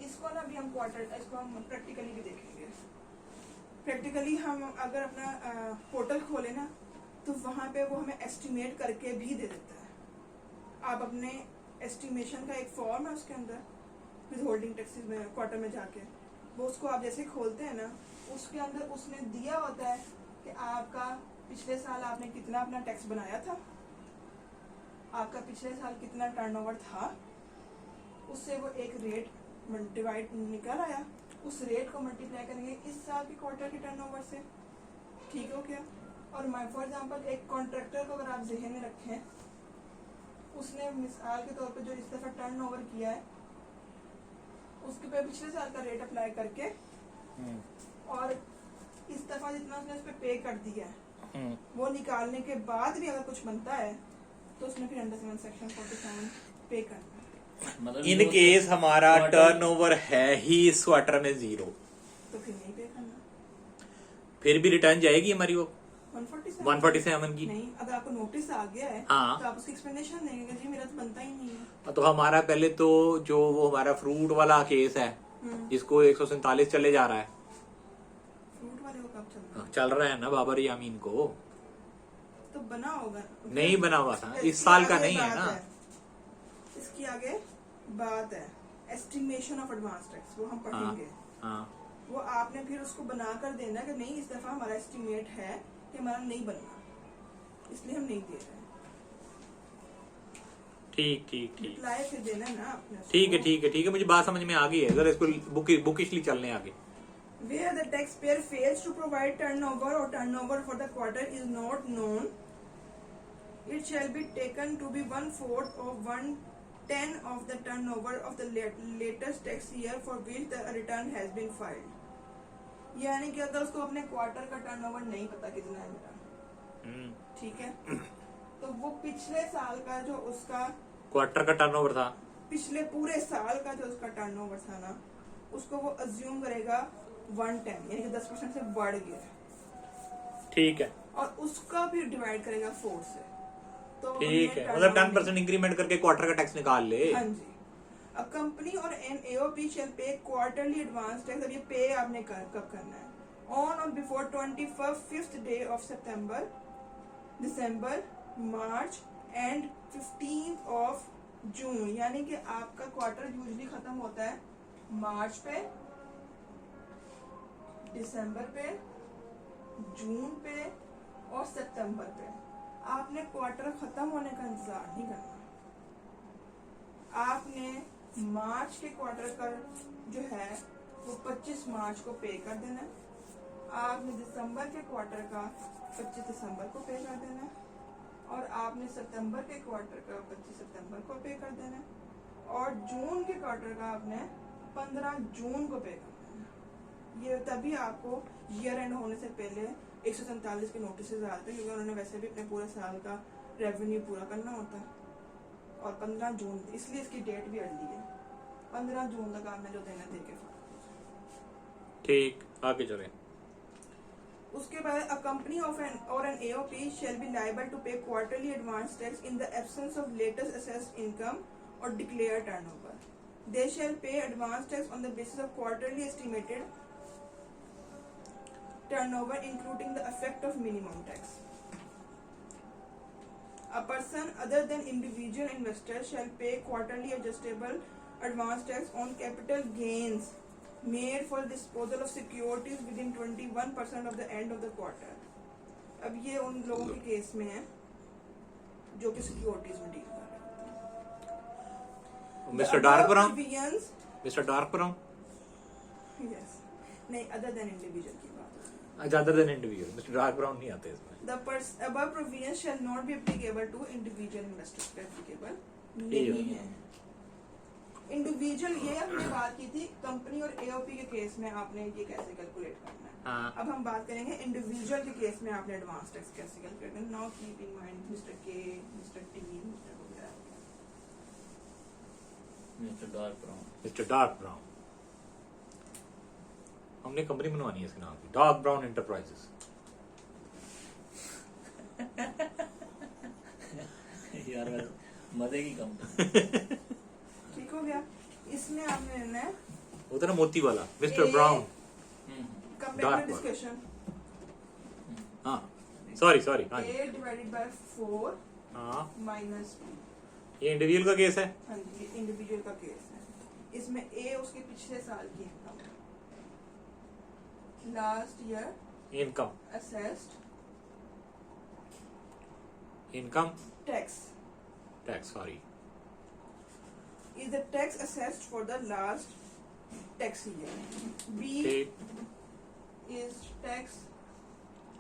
[SPEAKER 2] इसको ना भी हम क्वार्टर इसको हम प्रैक्टिकली भी देखेंगे। प्रैक्टिकली हम अगर अपना पोर्टल खोले ना तो वहाँ पे वो हमें एस्टिमेट करके भी दे देता है। आप अपने एस्टिमेशन का एक फॉर्म है उसके अंदर विद होल्डिंग टैक्सेस में क्वार्टर में जाके वो उसको आप जैसे खोलते हैं ना उसके अंदर उसने दिया होता है कि आपका पिछले साल आपने कितना अपना टैक्स बनाया था, आपका पिछले साल कितना टर्नओवर था, उससे वो एक रेट डिवाइड निकल आया, उस रेट को मल्टीप्लाई करेंगे इस साल के क्वार्टर के टर्नओवर से। ठीक हो गया। और फॉर एग्जांपल एक कॉन्ट्रैक्टर को अगर आप ज़हन में रखें, उसने मिसाल के तौर पे जो इस दफ़ा टर्नओवर किया है उसके पे पिछले साल का रेट अप्लाई करके और इस दफ़ा जितना उसने उस पर पे कर दिया है वो निकालने के बाद भी अगर कुछ बनता है तो उसने फिर अंडर सेक्शन 47 पे करना है।
[SPEAKER 3] मतलब
[SPEAKER 1] इन केस हमारा टर्नओवर है ही इस क्वार्टर में 0
[SPEAKER 2] तो फिर नहीं पे करना,
[SPEAKER 1] फिर भी रिटर्न जाएगी हमारी वो
[SPEAKER 2] 147
[SPEAKER 1] की।
[SPEAKER 2] नहीं, अगर आपको नोटिस आ गया है
[SPEAKER 1] हाँ।
[SPEAKER 2] तो आप उसकी एक्सप्लेनेशन देंगे कि जी मेरा तो बनता ही नहीं है।
[SPEAKER 1] तो हमारा पहले तो जो वो हमारा फ्रूट वाला केस है जिसको 147 चले जा रहा है,
[SPEAKER 2] फ्रूट वाले को कब चलना है?
[SPEAKER 1] चल रहा है ना बाबर यामीन को,
[SPEAKER 2] तो बना होगा
[SPEAKER 1] नहीं बना हुआ था,
[SPEAKER 2] इसकी
[SPEAKER 1] इस साल का
[SPEAKER 2] आगे
[SPEAKER 1] नहीं है
[SPEAKER 2] बात
[SPEAKER 1] ना।
[SPEAKER 2] इसकी आगे बात है एस्टिमेशन ऑफ एडवांस टैक्स, वो हम पढ़ेंगे।
[SPEAKER 1] हाँ
[SPEAKER 2] वो आपने फिर उसको बना कर देना कि नहीं इस दफा हमारा एस्टिमेट है कि हमारा नहीं बनना, इसलिए हम नहीं दे रहे हैं।
[SPEAKER 1] ठीक ठीक ठीक
[SPEAKER 2] रिप्लाई फिर देना है ना आपने उसको।
[SPEAKER 1] ठीक है ठीक है ठीक है, मुझे बात समझ में आ गई है। जरा इसको बुकिशली चलने आगे।
[SPEAKER 2] Where the taxpayer fails to provide turnover or turnover for the quarter is not known, it shall be taken to be 1/4 of 1/10 of the turnover of the latest tax year for which the return has been filed. यानी कि अगर उसको अपने quarter का turnover नहीं पता कितना है मेरा, ठीक है, तो वो पिछले साल का जो उसका
[SPEAKER 1] क्वार्टर का टर्नओवर था,
[SPEAKER 2] पिछले पूरे साल का जो उसका टर्नओवर था ना उसको वो अज्यूम करेगा 110 यानी कि 10% से बढ़ गया
[SPEAKER 1] ठीक है
[SPEAKER 2] और उसका भी डिवाइड करेगा 4 से, तो
[SPEAKER 1] ठीक है,
[SPEAKER 2] हमने
[SPEAKER 1] मतलब
[SPEAKER 2] turnover
[SPEAKER 1] 10% इंक्रीमेंट करके क्वार्टर का टैक्स निकाल ले।
[SPEAKER 2] हाँ जी। अ कंपनी और एन एओपी शैल पे क्वार्टरली एडवांस टैक्स, अब ये पे आपने कब करना है, ऑन और before 25th day of September, December, March and 15th of June, यानी कि आपका क्वार्टर यूजुअली खत्म होता है मार्च पे, दिसंबर पे, जून पे और सितंबर पे। आपने क्वार्टर खत्म होने का इंतजार नहीं करना, आपने मार्च के क्वार्टर का जो है वो 25 मार्च को पे कर देना है, आपने दिसंबर के क्वार्टर का 25 दिसंबर को पे कर देना है और आपने सितंबर के क्वार्टर का 25 सितंबर को पे कर देना है और जून के क्वार्टर का आपने 15 जून को पे कर देना है। ये तभी आपको ईयर एंड होने से पहले 147 के नोटिस आते हैं, क्योंकि उन्होंने वैसे भी अपने पूरे साल का रेवेन्यू पूरा करना होता है। और 15 जून, इसलिए इसकी डेट भी अर्ली है, 15 जून तक आपने जो देना दे के।
[SPEAKER 1] ठीक, आगे चले।
[SPEAKER 2] उसके बाद अ कंपनी ऑफ एन और an AOP shall be liable to pay quarterly advance tax in the absence of latest assessed income और declare turnover. They shall pay advance tax on the basis of quarterly estimated turnover including the effect of minimum tax. A person other than individual investor shall pay quarterly adjustable advance tax on capital gains made for disposal of securities within 21% of the end of the quarter. अब ये उन लोगों के case में है जो कि securities में डील कर रहे हैं।
[SPEAKER 1] Mister dark brown,
[SPEAKER 2] Provisions,
[SPEAKER 1] mister dark brown,
[SPEAKER 2] yes, नहीं, other than individual की बात है।
[SPEAKER 1] ज्यादा than individual, mister dark brown नहीं आते इसमें।
[SPEAKER 2] The above provisions shall not be applicable to individual investors पे applicable
[SPEAKER 1] ये
[SPEAKER 2] नहीं है। इंडिविजुअल ये हमने बात की थी कंपनी और एओपी के केस में आपने ये कैसे कैलकुलेट करना है।
[SPEAKER 1] हाँ।
[SPEAKER 2] अब हम बात करेंगे इंडिविजुअल के केस में आपने एडवांस टैक्स कैसे कैलकुलेट करना। Now keep in mind mister के, मिस्टर टी, मिस्टर वगैरह।
[SPEAKER 3] Mister dark brown,
[SPEAKER 1] mister dark brown, हमने कंपनी बनवानी है इसके नाम की, डार्क ब्राउन एंटरप्राइजेस।
[SPEAKER 3] यार मजे की कंपनी।
[SPEAKER 2] ठीक हो गया। इसमें आपने लेना है
[SPEAKER 1] वो था ना मोती वाला mister brown.
[SPEAKER 2] Compare
[SPEAKER 1] Dark
[SPEAKER 2] discussion
[SPEAKER 1] हाँ सॉरी हाँ जी।
[SPEAKER 2] a डिवाइडेड बाय 4
[SPEAKER 1] हाँ
[SPEAKER 2] माइनस b।
[SPEAKER 1] ये इंडिविजुअल का केस है।
[SPEAKER 2] हाँ जी, ये इंडिविजुअल का केस है। इसमें a उसके पिछले साल की income, last year
[SPEAKER 1] income
[SPEAKER 2] assessed
[SPEAKER 1] income
[SPEAKER 2] tax
[SPEAKER 1] tax sorry
[SPEAKER 2] is the tax assessed for the last tax year. B is tax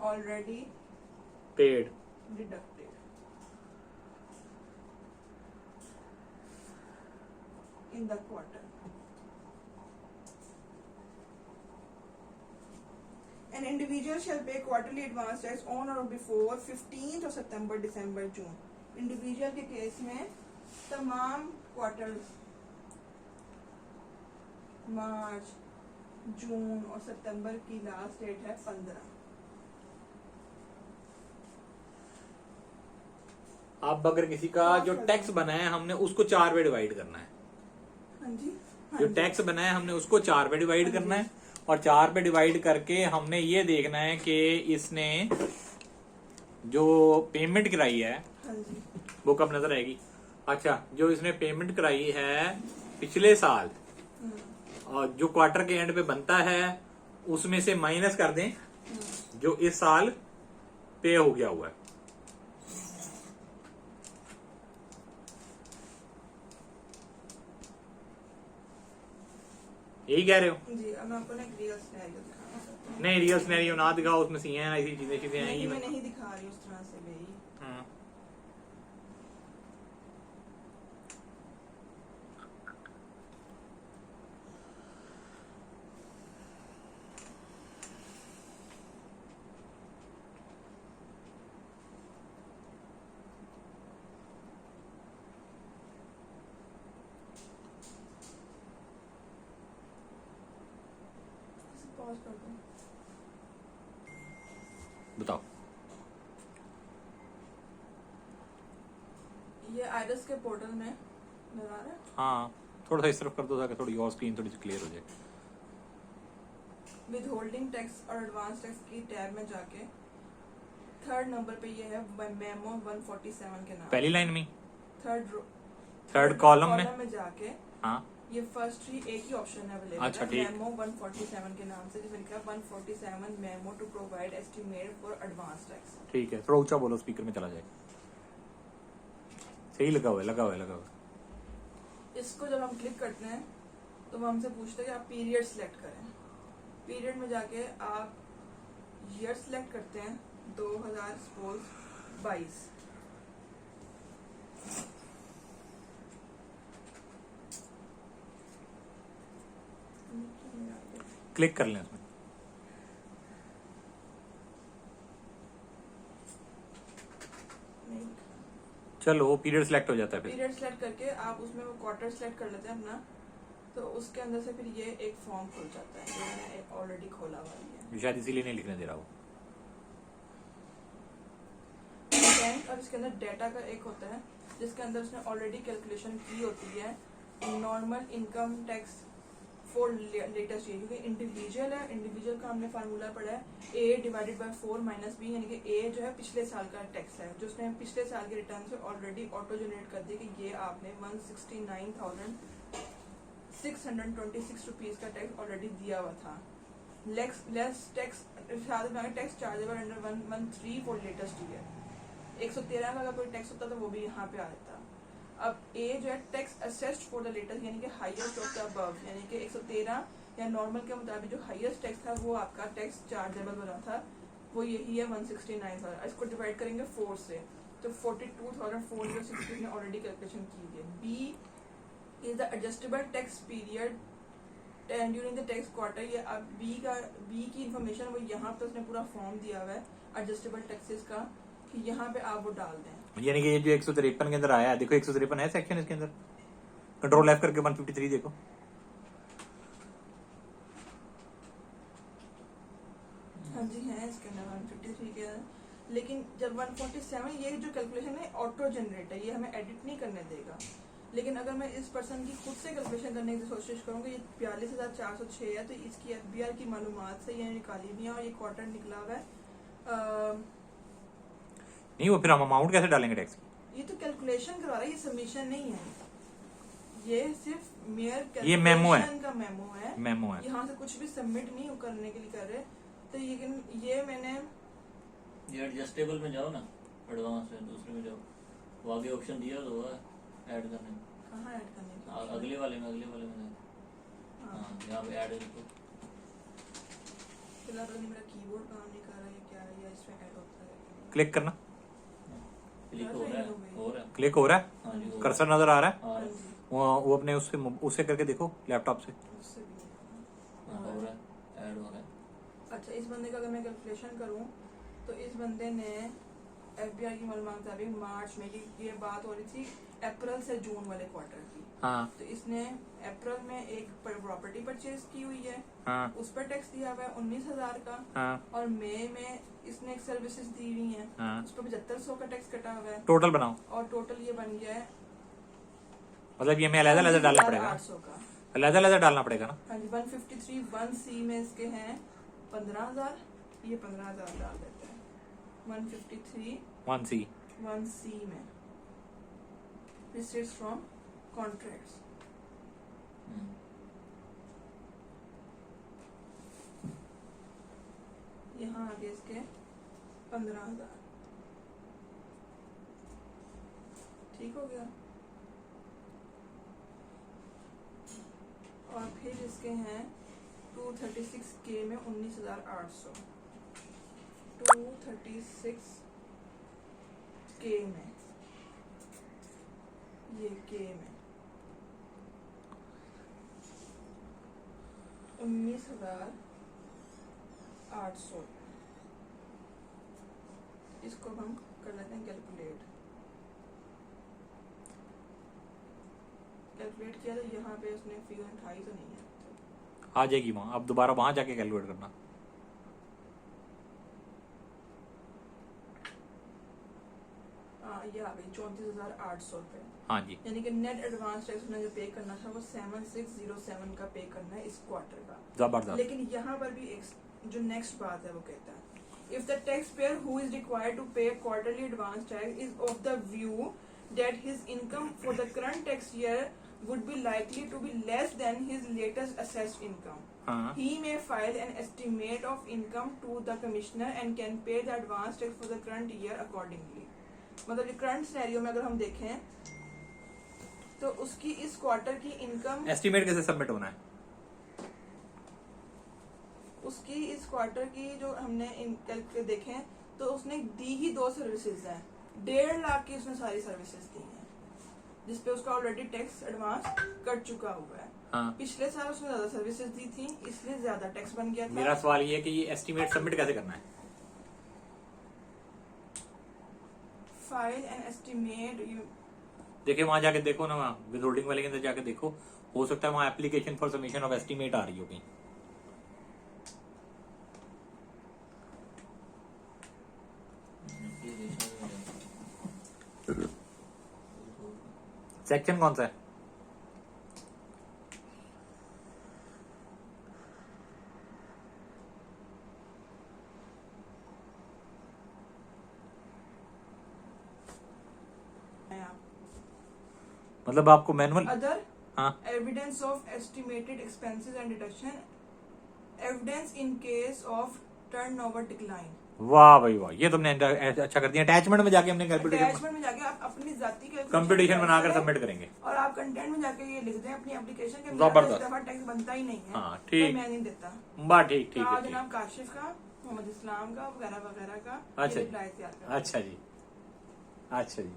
[SPEAKER 2] already
[SPEAKER 1] paid
[SPEAKER 2] deducted. In the quarter. An individual shall pay quarterly advance tax on or before 15th of September, December, June. Individual के case में तमाम quarters मार्च, जून और सितंबर की last date है 15।
[SPEAKER 1] अब अगर किसी का जो टैक्स बना है हमने उसको 4 में डिवाइड करना है।
[SPEAKER 2] हाँ जी,
[SPEAKER 1] जो टैक्स बना है हमने उसको 4 में डिवाइड करना है और 4 पे डिवाइड करके हमने ये देखना है कि इसने जो पेमेंट कराई है
[SPEAKER 2] हाँ जी,
[SPEAKER 1] वो कब नजर आएगी। अच्छा, जो इसने पेमेंट कराई है पिछले साल और जो क्वार्टर के एंड पे बनता है उसमें से माइनस कर दें जो इस साल पे हो गया हुआ है। यही कह रहे हो?
[SPEAKER 2] जी। अब मैं आपको ना एक रियल सिनेरियो दिखाना चाहती हूँ।
[SPEAKER 1] नहीं, रियल सिनेरियो ना दिखाओ, उसमें सी हैं ऐसी चीजें
[SPEAKER 2] नहीं,
[SPEAKER 1] आएंगी।
[SPEAKER 2] मैं नहीं दिखा रही उस तरह से भी।
[SPEAKER 1] हाँ।
[SPEAKER 2] पॉज कर दो।
[SPEAKER 1] बताओ।
[SPEAKER 2] ये आइडस के पोर्टल में नजर आ रहा है।
[SPEAKER 1] हाँ, थोड़ा सा इस तरफ कर दो ताकि थोड़ी और स्क्रीन थोड़ी सी क्लियर हो जाए।
[SPEAKER 2] विद होल्डिंग टैक्स और एडवांस टैक्स की टैब में जाके थर्ड नंबर पे ये है मेमो 147 के नाम।
[SPEAKER 1] पहली लाइन में
[SPEAKER 2] थर्ड
[SPEAKER 1] कॉलम में
[SPEAKER 2] जाके
[SPEAKER 1] हाँ
[SPEAKER 2] ये फर्स्ट ही एक ही ऑप्शन है अवेलेबल।
[SPEAKER 1] अच्छा, ठीक।
[SPEAKER 2] मेमो 147 के नाम से जिसमें लिखा है 147 memo to provide estimate for advance tax.
[SPEAKER 1] ठीक है, थोड़ा ऊंचा बोलो, स्पीकर में चला जाए। सही लगा हुआ है।
[SPEAKER 2] इसको जब हम क्लिक करते हैं तो वो हमसे पूछते हैं कि आप पीरियड सिलेक्ट करें। पीरियड में जाके आप ईयर सिलेक्ट करते हैं 2022।
[SPEAKER 1] क्लिक कर लें उसमें। चलो, वो पीरियड सिलेक्ट हो जाता है। फिर
[SPEAKER 2] पीरियड सिलेक्ट करके आप उसमें वो क्वार्टर सिलेक्ट कर लेते हैं अपना, तो उसके अंदर से फिर ये एक फॉर्म खुल जाता है जो मैंने ऑलरेडी खोला हुआ है।
[SPEAKER 1] शायद इसीलिए नहीं लिखने दे रहा वो।
[SPEAKER 2] बैंक और इसके अंदर डेटा का एक होता है जिसके अंदर उसने ऑलरेडी कैलकुलेशन की होती है normal income tax for latest year, क्योंकि इंडिविजुअल है। इंडिविजुअल का हमने फार्मूला पढ़ा है ए डिवाइडेड बाय 4 माइनस बी, यानी कि ए जो है पिछले साल का टैक्स है जो उसने पिछले साल के रिटर्न से ऑलरेडी ऑटो जनरेट कर दिया कि ये आपने 169,626 रुपीज का टैक्स ऑलरेडी दिया हुआ था। Less tax tax chargeable under 113 for latest year. 113 का अगर कोई टैक्स होता तो वो भी यहाँ पे आ जाता। अब ए जो है tax assessed for the latest, यानी कि हाईएस्ट ऑफ द अबव, यानी कि 113 या नॉर्मल के मुताबिक जो हाईएस्ट टैक्स था वो आपका टैक्स चार्जेबल बना था, वो यही है 169,000। इसको डिवाइड करेंगे 4 से तो 42,406 ने ऑलरेडी कैलकुलेशन की है। B is the adjustable tax period during the tax quarter. ये अब बी की इंफॉर्मेशन वो यहाँ पे उसने पूरा फॉर्म दिया हुआ है एडजस्टेबल टैक्सेस का कि यहाँ पे आप वो डाल दें।
[SPEAKER 1] यानी कि ये जो 153 के अंदर आया है, देखो 153 है सेक्शन इसके अंदर, कंट्रोल F करके 153 देखो।
[SPEAKER 2] हाँ जी है इसके अंदर 153 के अंदर, लेकिन जब 147 ये जो कैलकुलेशन है ऑटो जनरेट है, ये हमें एडिट नहीं करने देगा। लेकिन अगर मैं इस पर्सन की खुद से कैलकुलेशन करने की कोशिश करूँगी, ये 42,406 है, तो इसकी एफबीआर की मालूमात से ये निकाली हुई है और ये क्वार्टर निकला हुआ है।
[SPEAKER 1] नहीं, वो फिर हम अमाउंट कैसे डालेंगे टैक्स की?
[SPEAKER 2] ये तो कैलकुलेशन करवा रहा है, ये सबमिशन नहीं है, ये सिर्फ मेयर
[SPEAKER 1] ये मेमो है।
[SPEAKER 2] का मेमो है,
[SPEAKER 1] मेमो है।
[SPEAKER 2] यहाँ से कुछ भी सबमिट नहीं करने के लिए कर रहे। तो ये मैंने
[SPEAKER 3] ये एडजस्टेबल में जाओ ना, एडवांस में दूसरे में जाओ, वो आगे ऑप्शन दिया तो हुआ है ऐड करने में।
[SPEAKER 2] कहाँ ऐड करने के लिए?
[SPEAKER 3] अगले वाले में जाओ।
[SPEAKER 2] हाँ।
[SPEAKER 3] हाँ, यहाँ पे ऐड है तो
[SPEAKER 2] फिलहाल तो मेरा कीबोर्ड काम नहीं कर रहा है, क्या है, या इसमें ऐड होता है?
[SPEAKER 1] क्लिक करना,
[SPEAKER 3] क्लिक हो रहा है।
[SPEAKER 1] क्लिक हो रहा है,
[SPEAKER 3] हाँ जी, हो रहा है।
[SPEAKER 1] कर्सर नजर आ रहा है।
[SPEAKER 3] हाँ,
[SPEAKER 2] हाँ जी,
[SPEAKER 1] वो अपने उससे करके देखो लैपटॉप से।
[SPEAKER 2] उससे भी नहीं
[SPEAKER 3] हाँ,
[SPEAKER 2] हो
[SPEAKER 3] हो
[SPEAKER 2] रहा
[SPEAKER 3] रहा है, ऐड हो रहा है।
[SPEAKER 2] है। अच्छा, इस बंदे का अगर मैं कैलकुलेशन करूँ तो इस बंदे ने एफबीआई की मालूमात के मुताबिक मार्च में, ये बात हो रही थी अप्रैल से जून वाले क्वार्टर की,
[SPEAKER 1] हाँ
[SPEAKER 2] तो इसने अप्रैल में एक प्रॉपर्टी परचेज की हुई है,
[SPEAKER 1] हाँ
[SPEAKER 2] उस पर टैक्स दिया हुआ है 19,000 का,
[SPEAKER 1] हाँ
[SPEAKER 2] और मई में इसने एक सर्विसेज दी हुई है,
[SPEAKER 1] हाँ।
[SPEAKER 2] उस पर 7500 का टैक्स कटा हुआ है,
[SPEAKER 1] टोटल बनाओ,
[SPEAKER 2] और टोटल ये बन गया है
[SPEAKER 1] मतलब ये हमें अलग अलग डालना पड़ेगा,
[SPEAKER 2] 800 का।
[SPEAKER 1] अलग अलग डालना पड़ेगा ना।
[SPEAKER 2] हाँ जी, 153 1C में इसके हैं 15,000, ये 15,000 डाल देते हैं। 153
[SPEAKER 1] 1C
[SPEAKER 2] 1C में receipts from contracts, यहाँ आगे इसके 15,000, ठीक हो गया। और फिर इसके हैं 236K में 19,800, 236K में, ये K में 19,800, इसको हम कर लेते हैं कैलकुलेट किया तो यहाँ पे उसने फिगर उठाई तो नहीं है,
[SPEAKER 1] आ जाएगी वहां, अब दोबारा वहां जाके कैलकुलेट करना।
[SPEAKER 2] ये आ गई 34,800 रुपए।
[SPEAKER 1] हाँ जी,
[SPEAKER 2] यानी कि नेट एडवांस टैक्स उसने जो पे करना था वो 7607 का पे करना है इस क्वार्टर का।
[SPEAKER 1] जबरदस्त।
[SPEAKER 2] लेकिन यहाँ पर भी एक जो नेक्स्ट बात है वो कहता है, if the taxpayer who is required to pay quarterly advance tax is of the view that his income for the current tax year would be likely to be less than his latest assessed income.
[SPEAKER 1] हाँ
[SPEAKER 2] He may file an estimate of income to the commissioner and can pay the advance tax for the current year accordingly. मतलब current scenario में अगर हम देखें तो उसकी इस quarter की इनकम,
[SPEAKER 1] एस्टिमेट कैसे सबमिट होना है?
[SPEAKER 2] उसकी इस क्वार्टर की जो हमने देखें तो उसने दी ही 2 सर्विसेज हैं, 1.5 लाख की उसने सारी सर्विसेज दी हैं जिसपे उसका ऑलरेडी टैक्स एडवांस कट चुका हुआ है।
[SPEAKER 1] हाँ।
[SPEAKER 2] पिछले साल उसने ज्यादा सर्विसेज दी थी इसलिए ज्यादा टैक्स बन गया था।
[SPEAKER 1] मेरा सवाल ये है कि ये एस्टिमेट सबमिट कैसे करना है?
[SPEAKER 2] फाइल एंड एस्टिमेट,
[SPEAKER 1] देखिए वहां जाके देखो ना, वहाँ विदहोल्डिंग वाले के अंदर जाके देखो, हो सकता है वहां application for submission of estimate आ रही हो कहीं। सेक्शन कौन सा है? मतलब आपको मैनुअल,
[SPEAKER 2] अदर
[SPEAKER 1] हाँ
[SPEAKER 2] evidence of estimated expenses and deduction, evidence in case of turnover decline.
[SPEAKER 1] वाह भाई वाह, ये तुमने अच्छा कर दिया। अटैचमेंट में जाके हमने
[SPEAKER 2] अटैचमेंट में जाके आप अपनी जाति
[SPEAKER 1] कंपटीशन बनाकर सबमिट करेंगे
[SPEAKER 2] और आप कंटेंट में जाके ये लिख दें अपनी एप्लीकेशन के,
[SPEAKER 1] जबरदस्त।
[SPEAKER 2] दफा टैक्स बनता ही नहीं है।
[SPEAKER 1] हाँ, ठीक।
[SPEAKER 2] तो मैं नहीं देता।
[SPEAKER 1] वाह ठीक ठीक
[SPEAKER 2] हाँ,
[SPEAKER 1] है, ठीक।
[SPEAKER 2] जनाब काशिफ का, मोहम्मद इस्लाम का, वगैरह वगैरह का
[SPEAKER 1] अच्छा
[SPEAKER 2] रिप्लाई तैयार कर।
[SPEAKER 1] अच्छा जी, अच्छा जी।